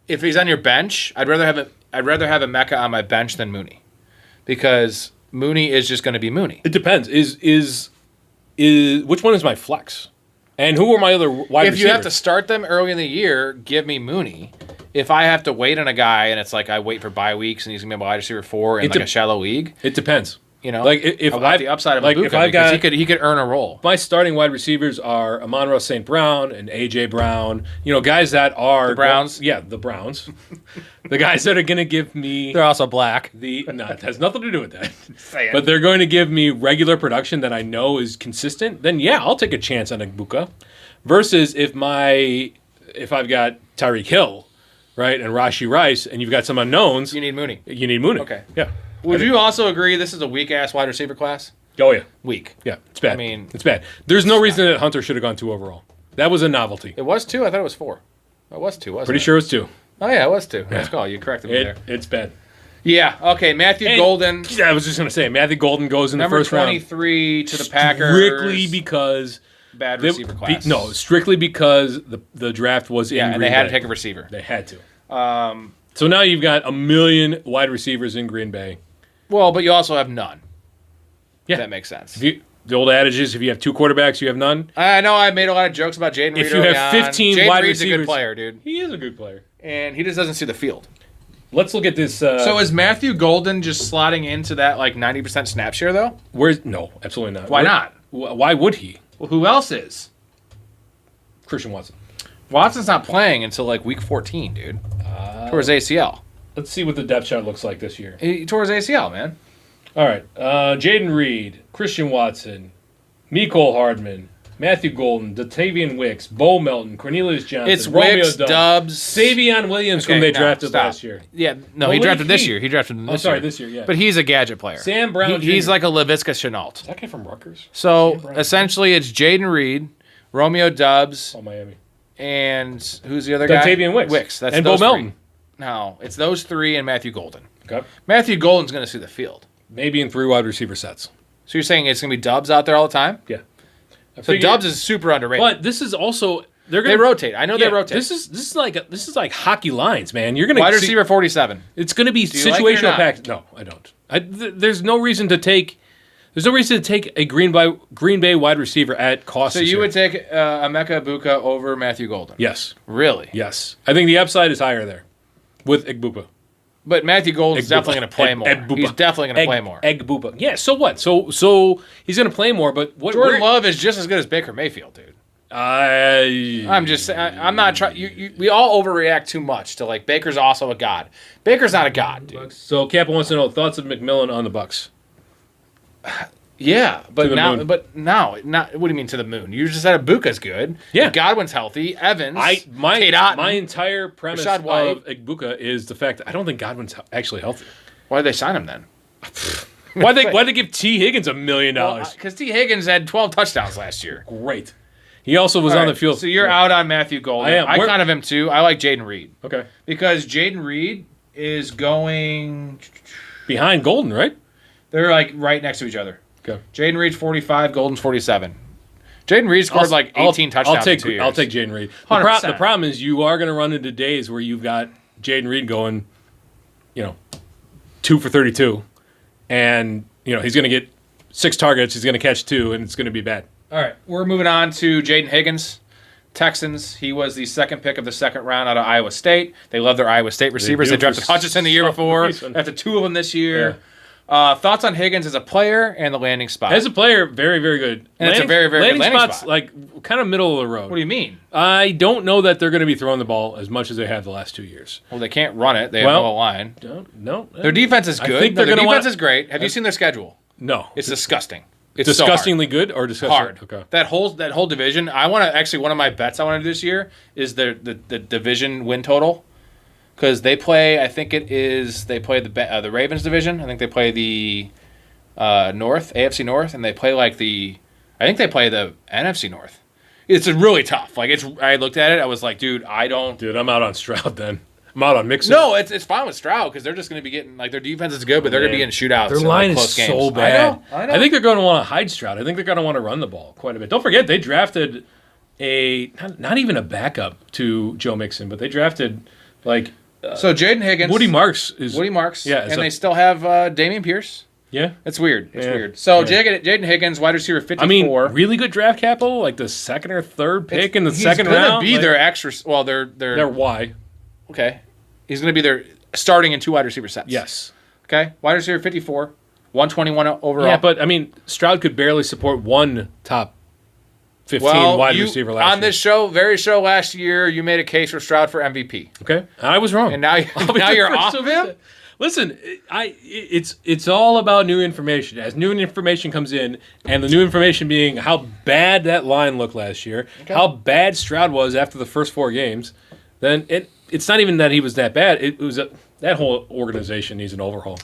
If he's on your bench, I'd rather have Emeka on my bench than Mooney, because Mooney is just going to be Mooney. It depends. Is which one is my flex, and who are my other wide receivers? If you have to start them early in the year, give me Mooney. If I have to wait on a guy and it's I wait for bye weeks and he's gonna be a wide receiver 4 in a shallow league, it depends. If I want the upside of Egbuka, if I've got, he could earn a role. My starting wide receivers are Amon-Ra St. Brown and A.J. Brown. Guys that are The Browns? The Browns. The guys that are going to give me... They're also black. No, it has nothing to do with that. Say it. But they're going to give me regular production that I know is consistent. Then, I'll take a chance on Egbuka. Versus if I've got Tyreek Hill, right, and Rashee Rice, and you've got some unknowns... You need Mooney. Okay. Yeah. Would you also agree this is a weak-ass wide receiver class? Oh, yeah. Weak. Yeah, it's bad. I mean... It's bad. There's no reason that Hunter should have gone 2 overall. That was a novelty. It was 2? I thought it was 4. It was 2, wasn't it? Pretty sure it was 2. Oh, yeah, it was 2. Let's go. You corrected me there. It's bad. Yeah, okay. Matthew Golden. I was just going to say, Matthew Golden goes in the Number first round. 23 to the Packers. Strictly because... Bad receiver class. Strictly because the draft was in Green and they had Bay. to take a receiver. They had to. So now you've got 1 million wide receivers in Green Bay. Well, but you also have none. Yeah. If that makes sense. The old adage is if you have 2 quarterbacks, you have none. I know I made a lot of jokes about Jayden Reed. If you have 15 Jayden wide Reed's receivers... a good player, dude. He is a good player. And he just doesn't see the field. Let's look at this. So is Matthew Golden just slotting into that 90% snap share, though? No, absolutely not. Why not? Why would he? Well, who else is? Christian Watson. Watson's not playing until week 14, dude. Tore his ACL. Let's see what the depth chart looks like this year. He tore his ACL, man. All right. Jayden Reed, Christian Watson, Mecole Hardman, Matthew Golden, Dontayvion Wicks, Bo Melton, Cornelius Johnson, It's Romeo Wicks, Dubs, Dubs, Savion Williams, whom they drafted last year. Yeah, no, Well, he what drafted did this he- year. He drafted him this year. this year, yeah. But he's a gadget player. Sam Brown He's Jr. like a Laviska Chenault. Is that guy from Rutgers? So, Sam Brown essentially, it's Jayden Reed, Romeo Dubs, Oh, Miami. and who's the other guy? Dontayvion Wicks. Wicks. That's And Bo those Melton. three. No, it's those 3 and Matthew Golden. Okay. Matthew Golden's going to see the field. Maybe in 3 wide receiver sets. So you're saying it's going to be Dubs out there all the time? Yeah. So Dubs is super underrated. But this is also they're They gonna rotate. I know they rotate. This is like hockey lines, man. You're gonna Wide see- receiver 47. It's going to be you like it or situational not? pack. No, I don't. There's no reason to take. There's no reason to take a Green Bay wide receiver at cost. So this you year. would take Emeka Egbuka over Matthew Golden? Yes. Really? Yes. I think the upside is higher there with Egbuka. But Matthew Golden's definitely going to play more. Egbuka. He's definitely going to play more. Egbuka. Yeah, so what? So he's going to play more, but what? Jordan Love is just as good as Baker Mayfield, dude. I'm just. I'm not trying. We all overreact too much to like Baker's also a god. Baker's not a god, dude. So Kappa wants to know thoughts of McMillan on the Bucks. Yeah, but now, moon. not. What do you mean to the moon? You just said Egbuka's good. Yeah. Godwin's healthy. Evans. My Cade Otton, my entire premise Rashad White. of Egbuka is the fact that I don't think Godwin's actually healthy. Why did they sign him then? Why'd they give T. Higgins $1 million? Because T. Higgins had 12 touchdowns last year. Great. He also was on the field. So you're out on Mathew Golden. I am. I kind of am too. I like Jayden Reed. Okay. Because Jayden Reed is going Behind Golden, right? They're like right next to each other. Okay. Jayden Reed's 45, Golden's 47. Jayden Reed scored 18 touchdowns in 2 years. I'll take Jayden Reed. The 100%. problem is you are going to run into days where you've got Jayden Reed going, 2 for 32, and he's going to get 6 targets, he's going to catch 2, and it's going to be bad. All right, we're moving on to Jayden Higgins, Texans. He was the second pick of the second round out of Iowa State. They love their Iowa State receivers. They drafted Hutchinson the year before. After 2 of them this year. Yeah. Thoughts on Higgins as a player and the landing spot? As a player, very, very good. And it's a very, very good landing spot's spot. like kind of middle of the road. What do you mean? I don't know that they're going to be throwing the ball as much as they have the last 2 years. Well, they can't run it. They have no line. No. Their defense is I good. think they're their gonna defense wanna- is great. Have you seen their schedule? No. It's disgusting. It's disgustingly good or disgusting hard. Okay. That whole division. I want to actually, one of my bets I want to do this year is the division win total, because they play. I think they play the Ravens division. I think they play the North, AFC North, and they play I think they play the NFC North. It's really tough. I looked at it. I was like, dude, I'm out on Stroud then. I'm out on Mixon. No, it's fine with Stroud because they're just going to be getting their defense is good, but they're going to be getting shootouts. Their and, line is close games. so bad. I know. I think they're going to want to hide Stroud. I think they're going to want to run the ball quite a bit. Don't forget, they drafted not even a backup to Joe Mixon, but they drafted so Jayden Higgins, Woody Marks, yeah, and they still have Dameon Pierce. Yeah. It's weird. It's weird. So Jayden Higgins, wide receiver 54. I mean, really good draft capital, like the second or third pick in the second round. He's going to be their extra. Well, they're why. Okay. He's going to be their starting in 2 wide receiver sets. Yes. Okay. Wide receiver 54, 121 overall. Yeah, but I mean, Stroud could barely support one top 15 wide receiver last year. On this show last year, you made a case for Stroud for MVP. Okay. I was wrong. And now you're off of him? Listen, it's all about new information. As new information comes in, and the new information being how bad that line looked last year, how bad Stroud was after the first 4 games, then it's not even that he was that bad. It was that whole organization needs an overhaul.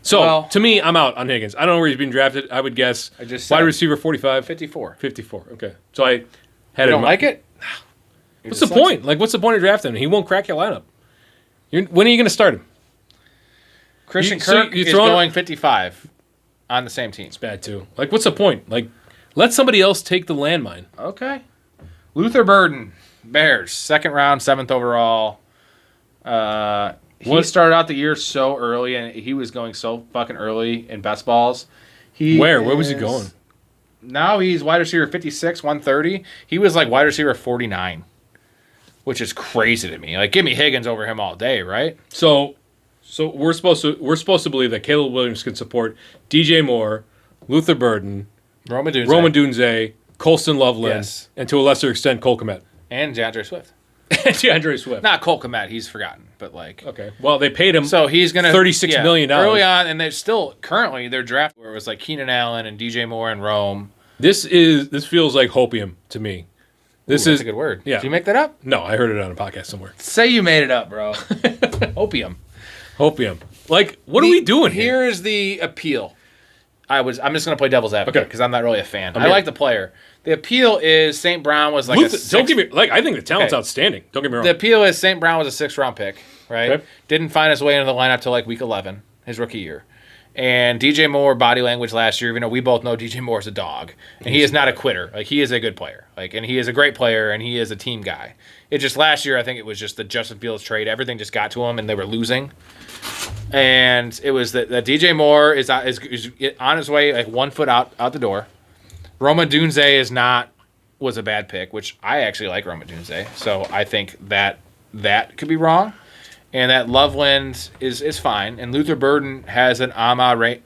So, to me, I'm out on Higgins. I don't know where he's been drafted. I would guess wide receiver 45. 54. 54, okay. So I had You don't like it? What's the point? What's the point of drafting him? He won't crack your lineup. When are you going to start him? Christian Kirk is going 55 on the same team. It's bad, too. What's the point? Let somebody else take the landmine. Okay. Luther Burden, Bears, 2nd round, 7th overall. He started out the year so early, and he was going so fucking early in best balls. Where was he going? Now he's wide receiver 56, 130. He was wide receiver 49, which is crazy to me. Give me Higgins over him all day, right? So we're supposed to believe that Caleb Williams can support DJ Moore, Luther Burden, Roman Dunze, Colston Loveland, and to a lesser extent Cole Kmet. And DeAndre Swift. DeAndre Swift. Not Cole Kmet, he's forgotten, but okay. Well, they paid him. So he's gonna $36 million early on, and they're still currently their draft where it was Keenan Allen and DJ Moore and Rome. This feels like hopium to me. That's a good word. Yeah. Did you make that up? No, I heard it on a podcast somewhere. Say you made it up, bro. Hopium. What are we doing here? Here is the appeal. I'm just gonna play devil's advocate because I'm not really a fan. I like the player. The appeal is St. Brown was don't give me I think the talent's outstanding. Don't get me wrong. The appeal is St. Brown was a 6th round pick, right? Okay. Didn't find his way into the lineup till week 11, his rookie year. And DJ Moore body language last year, we both know DJ Moore is a dog, and he is not a quitter. He is a good player, and he is a great player, and he is a team guy. It just last year, I think it was just the Justin Fields trade. Everything just got to him, and they were losing. And it was that DJ Moore is on his way, 1 foot out the door. Roman Dunze was a bad pick, which I actually like Roman Dunze. So I think that could be wrong. And that Loveland is fine. And Luther Burden has an a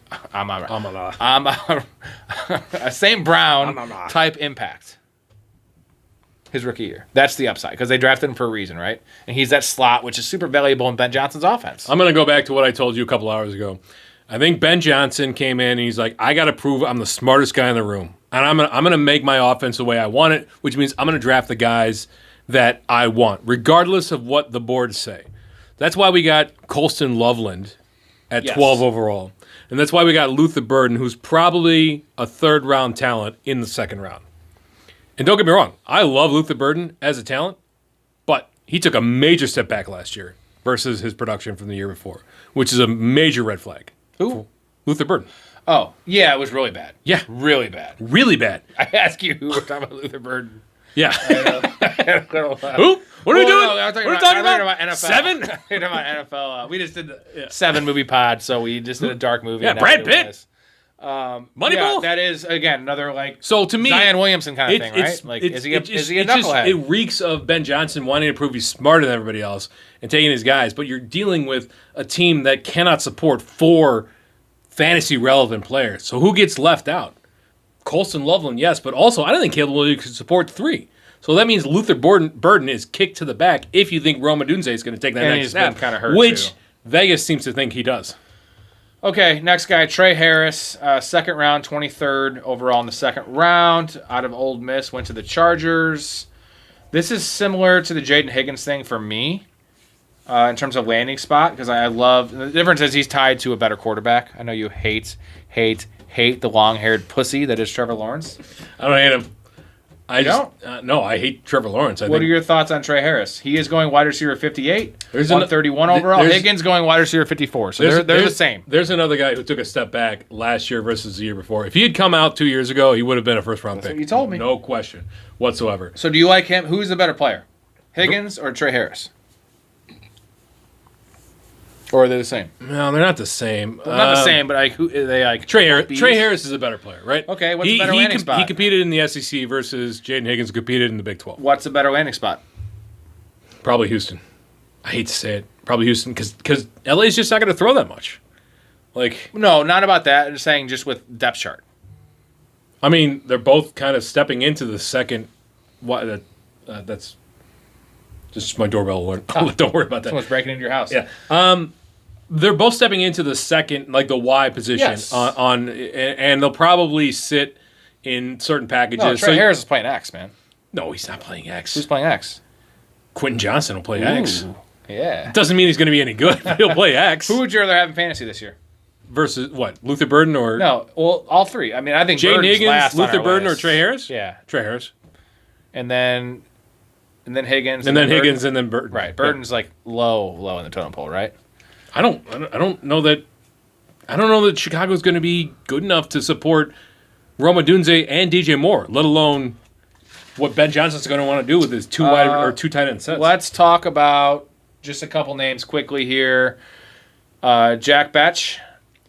St. Brown type impact. his rookie year. That's the upside because they drafted him for a reason, right? And he's that slot, which is super valuable in Ben Johnson's offense. I'm going to go back to what I told you a couple hours ago. I think Ben Johnson came in and he's like, I got to prove I'm the smartest guy in the room. And I'm going to make my offense the way I want it, which means I'm going to draft the guys that I want, regardless of what the boards say. That's why we got Colston Loveland at 12 overall. And that's why we got Luther Burden, who's probably a third-round talent in the second round. And don't get me wrong, I love Luther Burden as a talent, but he took a major step back last year versus his production from the year before, which is a major red flag. Who? Luther Burden. Oh, yeah, it was really bad. Yeah. Really bad. Really bad. I ask you who we're talking about Luther Burden. Yeah. Who? What are we doing? What are we talking about? NFL. 7? We're talking about NFL. We just did the 7 movie pod, so we just did a dark movie. Yeah, Brad Pitt. Moneyball. Yeah, that is again another So to me, Zion Williamson kind of thing, right? Like, is he a knucklehead? It reeks of Ben Johnson wanting to prove he's smarter than everybody else and taking his guys, but you're dealing with a team that cannot support 4 fantasy relevant players. So who gets left out? Colston Loveland, yes, but also I don't think Kaleb Williams could support 3. So that means Luther Burden is kicked to the back if you think Rome Odunze is going to take that next step, kind of hurt which too. Vegas seems to think he does. Okay, next guy, Tre Harris, second round, 23rd overall in the second round, out of Ole Miss, went to the Chargers. This is similar to the Jayden Higgins thing for me in terms of landing spot because I love the difference is he's tied to a better quarterback. I know you hate the long-haired pussy that is Trevor Lawrence. I don't hate him. I don't? No, I hate Trevor Lawrence. What are your thoughts on Tre Harris? He is going wide receiver 58, 131 overall. Higgins going wide receiver 54. So they're the same. There's another guy who took a step back last year versus the year before. If he had come out 2 years ago, he would have been a first-round pick. What you told me. No question whatsoever. So do you like him? Who's the better player, Higgins or Tre Harris? Or are they the same? No, they're not the same. Well, not the same, but like who they like? Tre Harris is a better player, right? Okay, what's the better landing spot? He competed in the SEC versus Jayden Higgins competed in the Big 12. What's the better landing spot? Probably Houston. I hate to say it. Probably Houston because LA's just not going to throw that much. No, not about that. I'm just saying just with depth chart. I mean, they're both kind of stepping into the second. That's just my doorbell alert. Don't worry about that. Someone's breaking into your house. Yeah. They're both stepping into the second, like the Y position and they'll probably sit in certain packages. No, Tre Harris is playing X, man. No, he's not playing X. Who's playing X? Quinshon Judkins will play X. Yeah. Doesn't mean he's going to be any good, but he'll play X. Who would you rather have in fantasy this year? Versus what? Luther Burden or no? Well, all three. I mean, I think Jayden Higgins, Higgins, Luther Burden, or Tre Harris. Yeah, Tre Harris, and then Higgins, and then Higgins, and then Burden. Right, Burden's like low in the totem pole, right? I don't know that Chicago's going to be good enough to support Rome Odunze and DJ Moore, let alone what Ben Johnson's going to want to do with his two tight end sets. Let's talk about just a couple names quickly here. Jack Betch,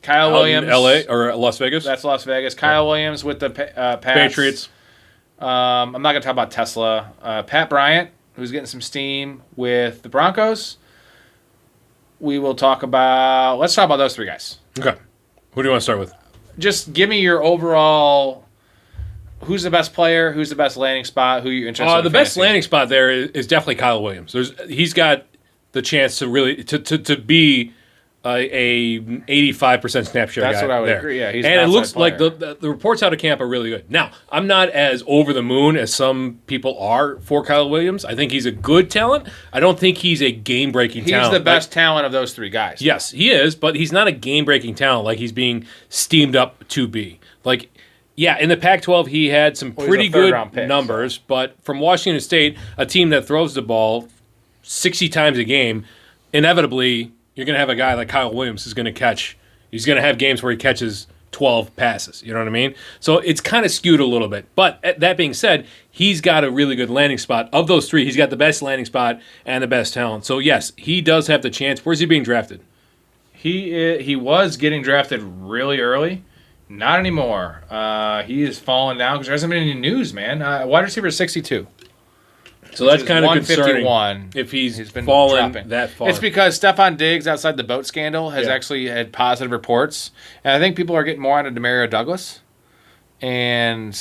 Kyle Williams, L.A. or Las Vegas. That's Las Vegas. Kyle Williams with the Pats. Patriots. I'm not going to talk about Tesla. Pat Bryant, who's getting some steam with the Broncos. Let's talk about those three guys. Okay. Who do you want to start with? Just give me your overall. Who's the best player? Who's the best landing spot? Who you interested in? The best landing spot there is definitely Kyle Williams. He's got the chance to really to be a 85% snap share. That's guy what I would there. agree. Yeah, he's and an it looks player. like the reports out of camp are really good. Now, I'm not as over the moon as some people are for Kyle Williams. I think he's a good talent. I don't think he's a game-breaking talent. He's the best talent of those three guys. Yes, he is, but he's not a game-breaking talent like he's being steamed up to be. In the Pac-12, he had some pretty good numbers, but from Washington State, a team that throws the ball 60 times a game, inevitably, you're going to have a guy like Kyle Williams who's going to catch. He's going to have games where he catches 12 passes. You know what I mean? So it's kind of skewed a little bit. But that being said, he's got a really good landing spot. Of those three, he's got the best landing spot and the best talent. So, yes, he does have the chance. Where's he being drafted? He was getting drafted really early. Not anymore. He is falling down because there hasn't been any news, man. Wide receiver 62. So that's kind of concerning if he's been fallen that far. It's because Stephon Diggs, outside the boat scandal, has actually had positive reports. And I think people are getting more out of Demario Douglas. And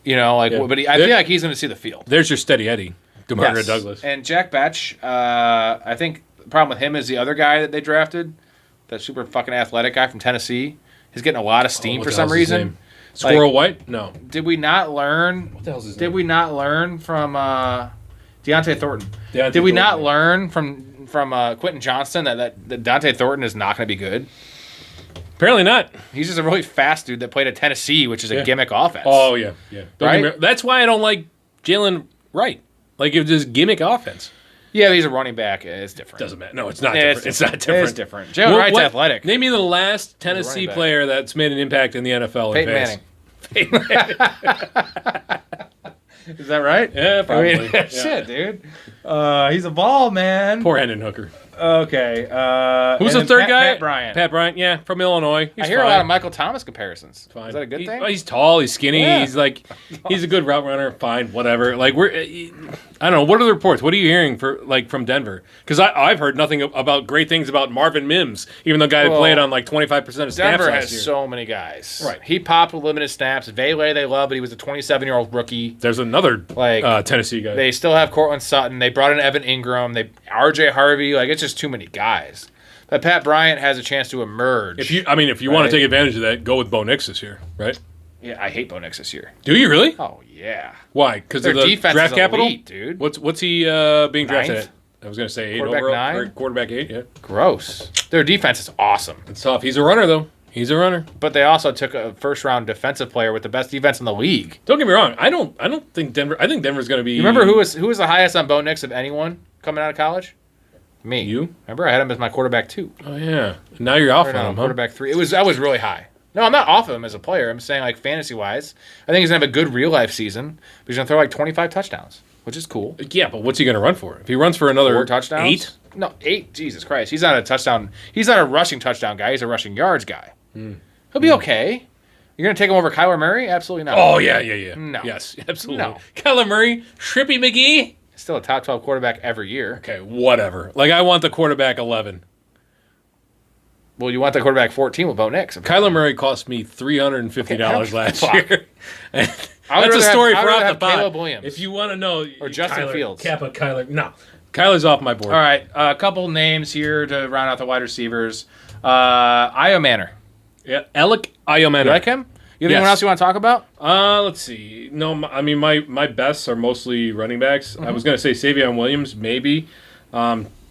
You know, like, Yeah. but I feel like he's going to see the field. There's your steady Eddie, DeMarco Yes. Douglas. And Jack Betch, I think the problem with him is the other guy that they drafted, that super fucking athletic guy from Tennessee. He's getting a lot of steam what for the some hell's his reason. name? Squirrel White? No. Did we not learn? What the hell's his Did name? we not learn from Deontay Thornton? Deontay Did we Thornton, not yeah. learn from Quinton Johnston that Deontay Thornton is not going to be good? Apparently not. He's just a really fast dude that played at Tennessee, which is a gimmick offense. Oh, yeah. Yeah. Don't Right? get me- that's why I don't like Jalen Wright. Like, if this gimmick offense. Yeah, he's a running back. It's different. Doesn't matter. No, it's not Yeah, different. It's not different. It's different. Jalen Wright's athletic. Name me the last Tennessee back. player that's made an impact in the NFL. Peyton Manning. Is that right? Yeah, probably. I mean, Yeah. shit, dude. He's a ball, man. Poor Hendon Hooker. Okay. Who's and the then third guy? Pat Bryant. Pat Bryant, yeah, from Illinois. He's I hear fine. a lot of Michael Thomas comparisons. Fine. Is that a good thing? He's tall, he's skinny, Yeah. he's a good route runner. Fine, whatever. Like I don't know. What are the reports? What are you hearing from Denver? Because I've heard nothing about great things about Marvin Mims, even the guy that played on like 25% of snaps Denver last has year. so many guys. Right. He popped with limited snaps. Vele they love, but he was a 27-year-old rookie. There's another Like, Tennessee guy. They still have Cortland Sutton. They brought in Evan Ingram. RJ Harvey. Like, it's just too many guys. But Pat Bryant has a chance to emerge. if you want Right. to take advantage of that, go with Bo Nix this year, right? Yeah, I hate Bo Nix this year. Do you really? Oh, yeah. Why? Because Their of the defense draft is capital, elite, dude. What's he being drafted Ninth? at? I was going to say 8 Quarterback overall. 9? Or quarterback 8. Yeah, Gross. Their defense is awesome. it's tough. He's a runner though. He's a runner. But they also took a first-round defensive player with the best defense in the league. Don't get me wrong. I don't think Denver. I think Denver's going to be. You remember who was the highest on Bo Nix of anyone coming out of college? Me. You? Remember, I had him as my quarterback 2. Oh yeah. Now you're off Or on no, him, huh? quarterback 3. I was really high. No, I'm not off of him as a player. I'm saying, like, fantasy-wise, I think he's going to have a good real-life season. But he's going to throw, like, 25 touchdowns, which is cool. Yeah, but what's he going to run for? If he runs for another 4 touchdowns? 8, No, 8. Jesus Christ. He's not a touchdown. He's not a rushing touchdown guy. He's a rushing yards guy. He'll be okay. You're going to take him over Kyler Murray? Absolutely not. oh yeah. No. Yes, absolutely. No. Kyler Murray, Shrimpy McGee. Still a top 12 quarterback every year. Okay, whatever. Like I want the quarterback 11. Well, you want the quarterback 14 with Bo Nix. Kyler Murray cost me $350 last Fuck. year. I would That's a rather story have- for I would off the rather pod. have Caleb Williams. If you want to know, Or Justin Fields. Kappa, Kyler. No, Kyler's off my board. All right, a couple names here to round out the wide receivers. Ayomanor. Yeah, Elic Ayomanor. You like him? You have Yes. anyone else you want to talk about? Let's see. No, my bests are mostly running backs. Mm-hmm. I was going to say Savion Williams, maybe,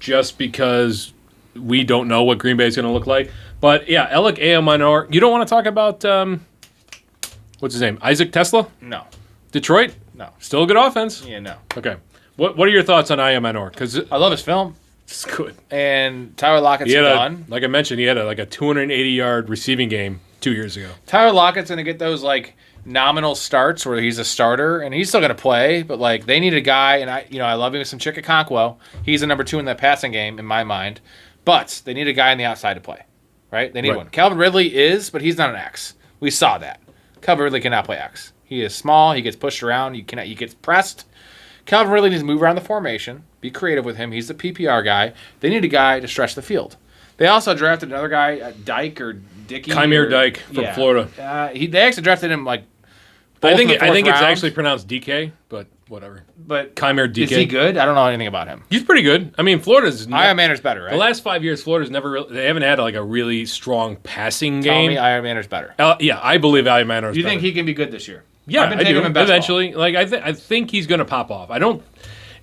just because we don't know what Green Bay is going to look like. But yeah, Elic Ayomanor. You don't want to talk about what's his name? Isaac Tesla, No. Detroit. No. Still a good offense. Yeah, no. Okay. What are your thoughts on Ayomanor? Because I love his film. it's good. And Tyler Lockett's He had done. like I mentioned, he had a 280-yard receiving game 2 years ago. Tyler Lockett's going to get those, like, nominal starts where he's a starter, and he's still going to play, but, like, they need a guy, and I love him with some Chickaconquo. He's a number 2 in that passing game, in my mind. But they need a guy on the outside to play, right? They need Right. one. Calvin Ridley is, but he's not an X. We saw that. Calvin Ridley cannot play X. He is small. He gets pushed around. He gets pressed. Calvin Ridley needs to move around the formation. Be creative with him. He's the PPR guy. They need a guy to stretch the field. They also drafted another guy, Dyke or Dickey. Chimere Dyke from Florida. They actually drafted him like. I think both in the fourth it's round, actually pronounced DK, but whatever. But Chimere DK. is he good? I don't know anything about him. He's pretty good. I mean, Florida's Ayomanor's better, right? the last 5 years. Florida's never really, they haven't had like a really strong passing Tell game. me Ayomanor's better. Yeah, I believe Ayomanor's Do you better. think he can be good this year? Yeah, I've been I taking do. him in best ball. Eventually, like I think he's going to pop off. I don't.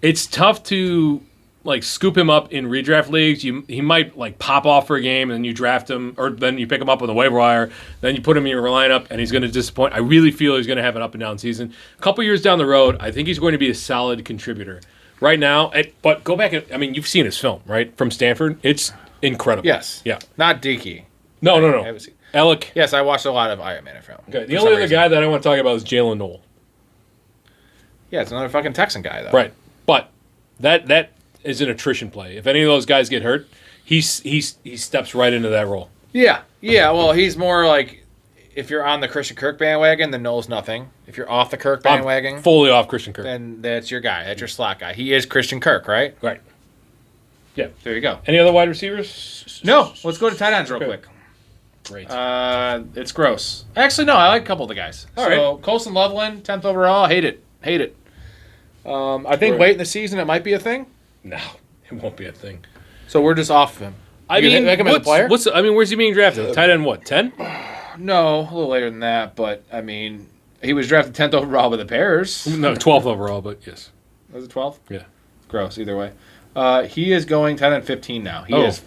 It's tough to like scoop him up in redraft leagues. He might like pop off for a game, and then you draft him, or then you pick him up on the waiver wire. Then you put him in your lineup, and he's going to disappoint. I really feel he's going to have an up and down season. A couple years down the road, I think he's going to be a solid contributor. Right now, but go back. I mean, you've seen his film, right, from Stanford. It's incredible. Yes. Yeah. Not Dickey. No. I haven't seen. Alec. Yes, I watched a lot of Ayomanor film. Okay. The for only some other reason. guy that I want to talk about is Jalen Noel. Yeah, it's another fucking Texan guy though. Right. But that is an attrition play. If any of those guys get hurt, he steps right into that role. Yeah. Well, he's more like if you're on the Christian Kirk bandwagon, then Noel's nothing. If you're off the Kirk bandwagon, I'm fully off Christian Kirk. then that's your guy. That's your slot guy. He is Christian Kirk, right? Right. Yeah. There you go. Any other wide receivers? No, let's go to tight ends real Okay. quick. Great. It's gross. Actually, no, I like a couple of the guys. All so Colston Loveland, 10th overall. Hate it. I think late in the season it might be a thing. No, it won't be a thing. So we're just off of him. I mean, like him as a player? Where's he being drafted? Tight end what? 10? No, a little later than that. But I mean, he was drafted 10th overall by the Bears. No, 12th overall, but yes. Was it 12th? Yeah. Gross. Either way, he is going tight end 15 now. He has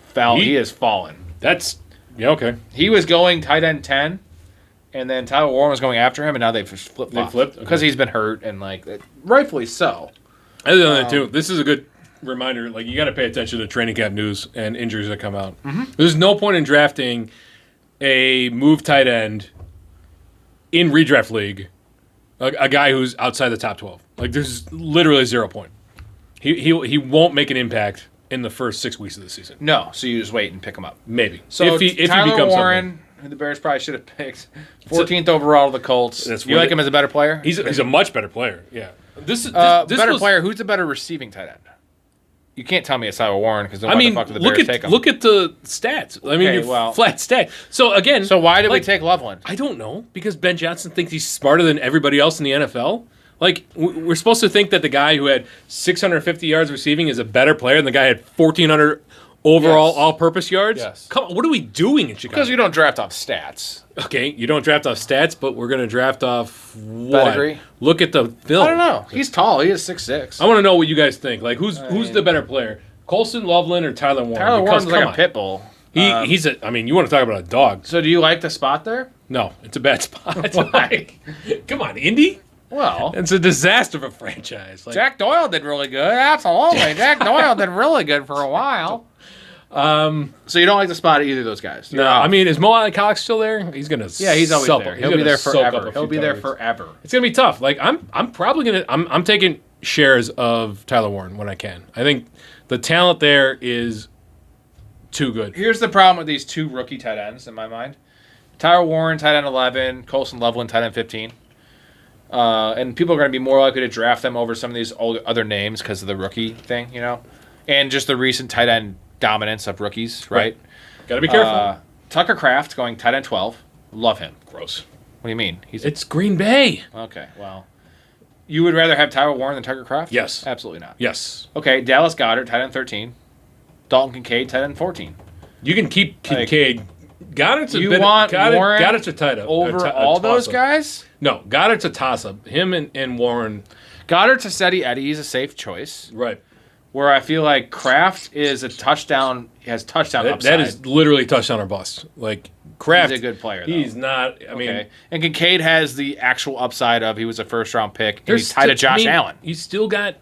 fallen. Okay. He was going tight end 10, and then Tyler Warren was going after him, and now they've flipped. They flipped because he's been hurt, and rightfully so. Other than that, too, this is a good reminder. Like, you got to pay attention to training camp news and injuries that come out. Mm-hmm. There's no point in drafting a move tight end in redraft league, a guy who's outside the top 12. Like, there's literally 0 point. He won't make an impact in the first 6 weeks of the season. No, so you just wait and pick him up. Maybe. So if he Tyler becomes Warren, who the Bears probably should have picked, 14th overall to the Colts. You like him as a better player? He's a much better player. Yeah. This better player. Who's the better receiving tight end? You can't tell me it's Tyler Warren because then why the fuck did the Bears take him? Look at the stats. I mean, flat stat. So again, why did we take Loveland? I don't know, because Ben Johnson thinks he's smarter than everybody else in the NFL. Like, we're supposed to think that the guy who had 650 yards receiving is a better player than the guy who had 1,400 overall all-purpose yards? Yes. Come on, what are we doing in Chicago? Because you don't draft off stats. Okay, you don't draft off stats, but we're going to draft off what? Pedigree? Look at the film. I don't know. He's tall. He is 6'6". I want to know what you guys think. Like, who's the better player? Colston Loveland or Tyler Warren? Tyler Warren's like a pit bull. He's a. I mean, you want to talk about a dog? So, do you like the spot there? No, it's a bad spot. Why? Come on, Indy. Well, it's a disaster of a franchise. Like, Jack Doyle did really good. Absolutely, Jack Doyle did really good for a while. So you don't like the spot of either of those guys? No, I mean, is Mo Alley-Cox still there? He's gonna. Yeah, he's always there. He'll be there forever. He'll be there targets. forever. It's gonna be tough. Like, I'm probably gonna. I'm taking shares of Tyler Warren when I can. I think the talent there is too good. Here's the problem with these two rookie tight ends in my mind: Tyler Warren, tight end 11, Colston Loveland, tight end 15. And people are going to be more likely to draft them over some of these other names because of the rookie thing, and just the recent tight end dominance of rookies, right? Got to be careful. Tucker Kraft going tight end 12. Love him. Gross. What do you mean? It's Green Bay. Okay, well. You would rather have Tyler Warren than Tucker Kraft? Yes. Absolutely not. Yes. Okay, Dallas Goedert, tight end 13. Dalton Kincaid, tight end 14. You can keep Kincaid. Goddard's a want Warren Goddard's a tight end over all those guys? No, Goddard's a toss-up. Him and Warren. Goddard's a steady Eddie. He's a safe choice. Right. Where I feel like Kraft is a touchdown. He has touchdown upside. That is literally touchdown or bust. Like, Kraft. He's a good player, though. He's not. I mean. And Kincaid has the actual upside of he was a first-round pick. And he's tied to Josh Allen. He's still got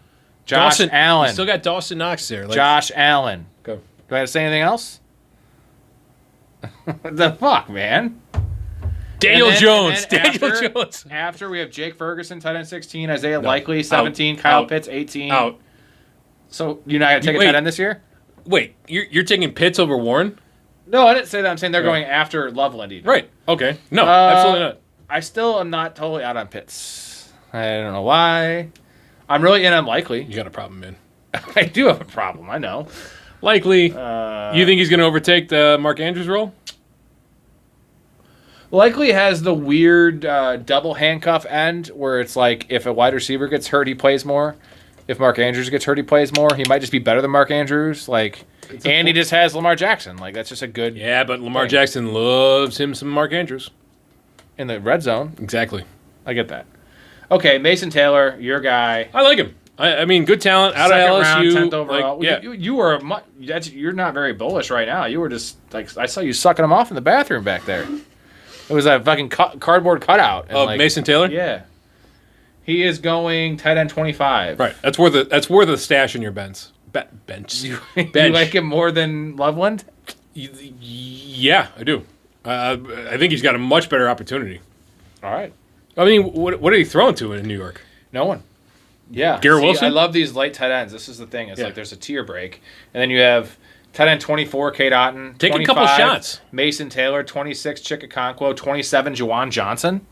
Allen. He's still got Dawson Knox there. Like, Josh Allen. Go. Do I have to say anything else? What the fuck, man? Daniel Jones. After we have Jake Ferguson, tight end 16, Isaiah Likely, 17, Kyle Pitts, 18. Out. So you're not going to take a tight end this year? Wait, you're taking Pitts over Warren? No, I didn't say that. I'm saying they're going after Loveland. Even. Right. Okay. No, absolutely not. I still am not totally out on Pitts. I don't know why. I'm really in on Likely. You got a problem, man. I do have a problem. I know. Likely. You think he's going to overtake the Mark Andrews role? Likely has the weird double handcuff end where it's like if a wide receiver gets hurt, he plays more. If Mark Andrews gets hurt, he plays more. He might just be better than Mark Andrews. And he just has Lamar Jackson. That's just a good. Yeah, but Lamar Jackson loves him some Mark Andrews in the red zone. Exactly. I get that. Okay, Mason Taylor, your guy. I like him. I mean, good talent out Second of LSU. Round, 10th overall. You were you're not very bullish right now. You were just I saw you sucking him off in the bathroom back there. It was a fucking cardboard cutout. And Mason Taylor? Yeah. He is going tight end 25. Right. That's worth the stash in your bench. Bench. You like him more than Loveland? Yeah, I do. I think he's got a much better opportunity. All right. I mean, what are you throwing to in New York? No one. Yeah. Garrett Wilson? I love these late tight ends. This is the thing. It's like there's a tier break. And then you have tight end 24, Cade Otton. Take a couple shots. Mason Taylor, 26, Chikakonkwo, 27, Juwan Johnson.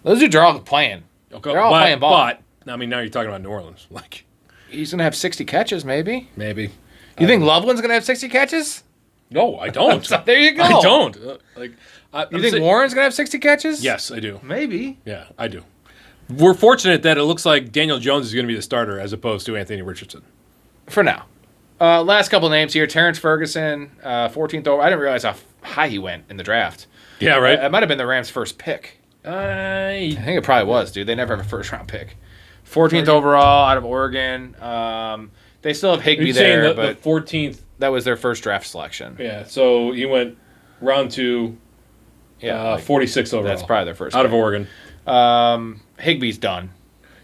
Those dudes are all playing. Okay. They're all playing ball. But, I mean, now you're talking about New Orleans. He's going to have 60 catches, maybe. Maybe. You think Loveland's going to have 60 catches? No, I don't. So there you go. I don't. You think Warren's going to have 60 catches? Yes, I do. Maybe. Yeah, I do. We're fortunate that it looks like Daniel Jones is going to be the starter as opposed to Anthony Richardson. For now. Last couple names here. Terrence Ferguson, 14th over. I didn't realize how high he went in the draft. Yeah, right? It might have been the Rams' first pick. I think it probably was, dude. They never have a first-round pick. 14th overall out of Oregon. They still have Higbee there, but the 14th. that was their first draft selection. Yeah, so he went round 2, 46th overall. That's probably their first out pick. of Oregon. Higbee's done.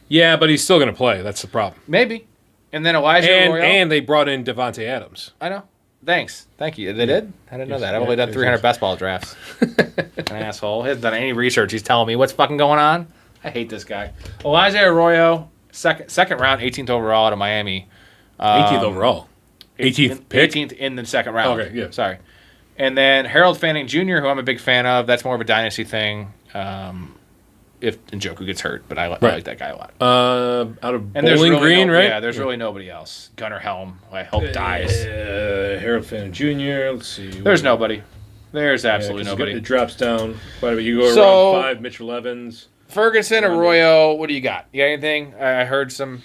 Yeah, but he's still going to play. That's the problem. Maybe. And then Elijah Arroyo. And they brought in Devontae Adams. I know. Thanks. Thank you. They did? I didn't know that. I've only done 300 best ball drafts. An asshole. He hasn't done any research. He's telling me what's fucking going on. I hate this guy. Elijah Arroyo, second round, 18th overall out of Miami. 18th overall. 18th pick? 18th in the second round. Okay, yeah. Sorry. And then Harold Fanning Jr., who I'm a big fan of. That's more of a dynasty thing. If Njoku gets hurt, but I like that guy a lot. Out of And Bowling Green, right? Yeah, there's really nobody else. Gunnar Helm, who I hope dies. Harold Fanning Jr., let's see. There's nobody. There's absolutely nobody. It drops down quite a bit. You go So- around 5, Mitchell Evans. Ferguson, Arroyo, what do you got? You got anything? I heard some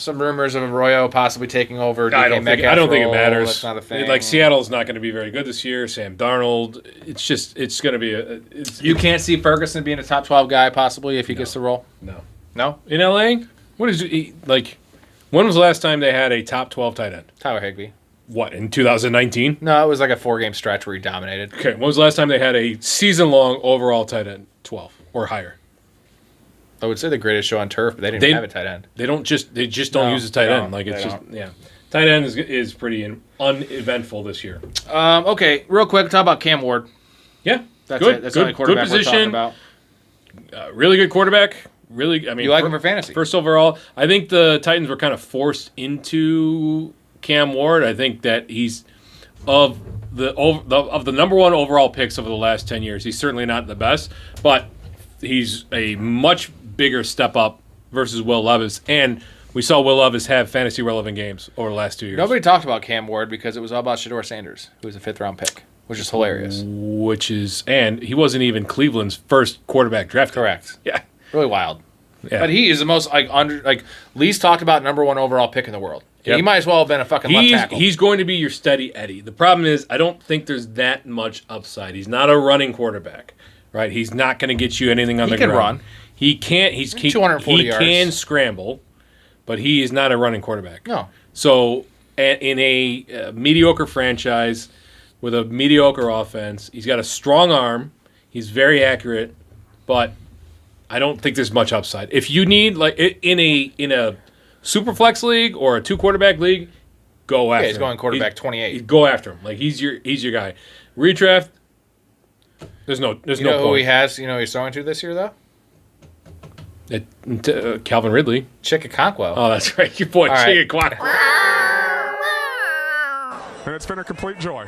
rumors of Arroyo possibly taking over. I don't think it matters. That's not a thing. Like, Seattle's not going to be very good this year. Sam Darnold. It's going to be You can't see Ferguson being a top 12 guy possibly if he gets the role? No. No? In LA? What is he, like, when was the last time they had a top 12 tight end? Tyler Higbee. What, in 2019? No, it was like a 4-game stretch where he dominated. Okay, when was the last time they had a season-long overall tight end 12 or higher? I would say the greatest show on turf, but they didn't have a tight end. They just don't use a tight end. Like, it's just, yeah. Tight end is pretty uneventful this year. Okay, real quick, talk about Cam Ward. Yeah, That's good. it. That's good, the only quarterback good position. we're talking about. Really good quarterback. Really, I mean, You like him for fantasy? First overall, I think the Titans were kind of forced into Cam Ward. I think that he's of the number one overall picks over the last 10 years. He's certainly not the best, but he's a much bigger step up versus Will Levis, and we saw Will Levis have fantasy relevant games over the last 2 years. Nobody talked about Cam Ward because it was all about Shedeur Sanders, who was a 5th-round pick, which is hilarious. And he wasn't even Cleveland's first quarterback drafted. Correct. Yeah. Really wild. Yeah. But he is the most least talked about number one overall pick in the world. Yep. He might as well have been a fucking left tackle. He's going to be your steady Eddie. The problem is, I don't think there's that much upside. He's not a running quarterback, right? He's not going to get you anything on the ground. He can run. He can't. He 240 yards. He can scramble, but he is not a running quarterback. No. So, in a mediocre franchise with a mediocre offense, he's got a strong arm. He's very accurate, but I don't think there's much upside. If you need, like, in a super flex league or a 2-quarterback league, go after him. He's going quarterback 28. Go after him. Like, he's your guy. Redraft, there's no point. Who he has, he's throwing to this year, though? Calvin Ridley. Chickaconquo. Oh, that's right. Your boy, All right. Chickaconquo. And it's been a complete joy.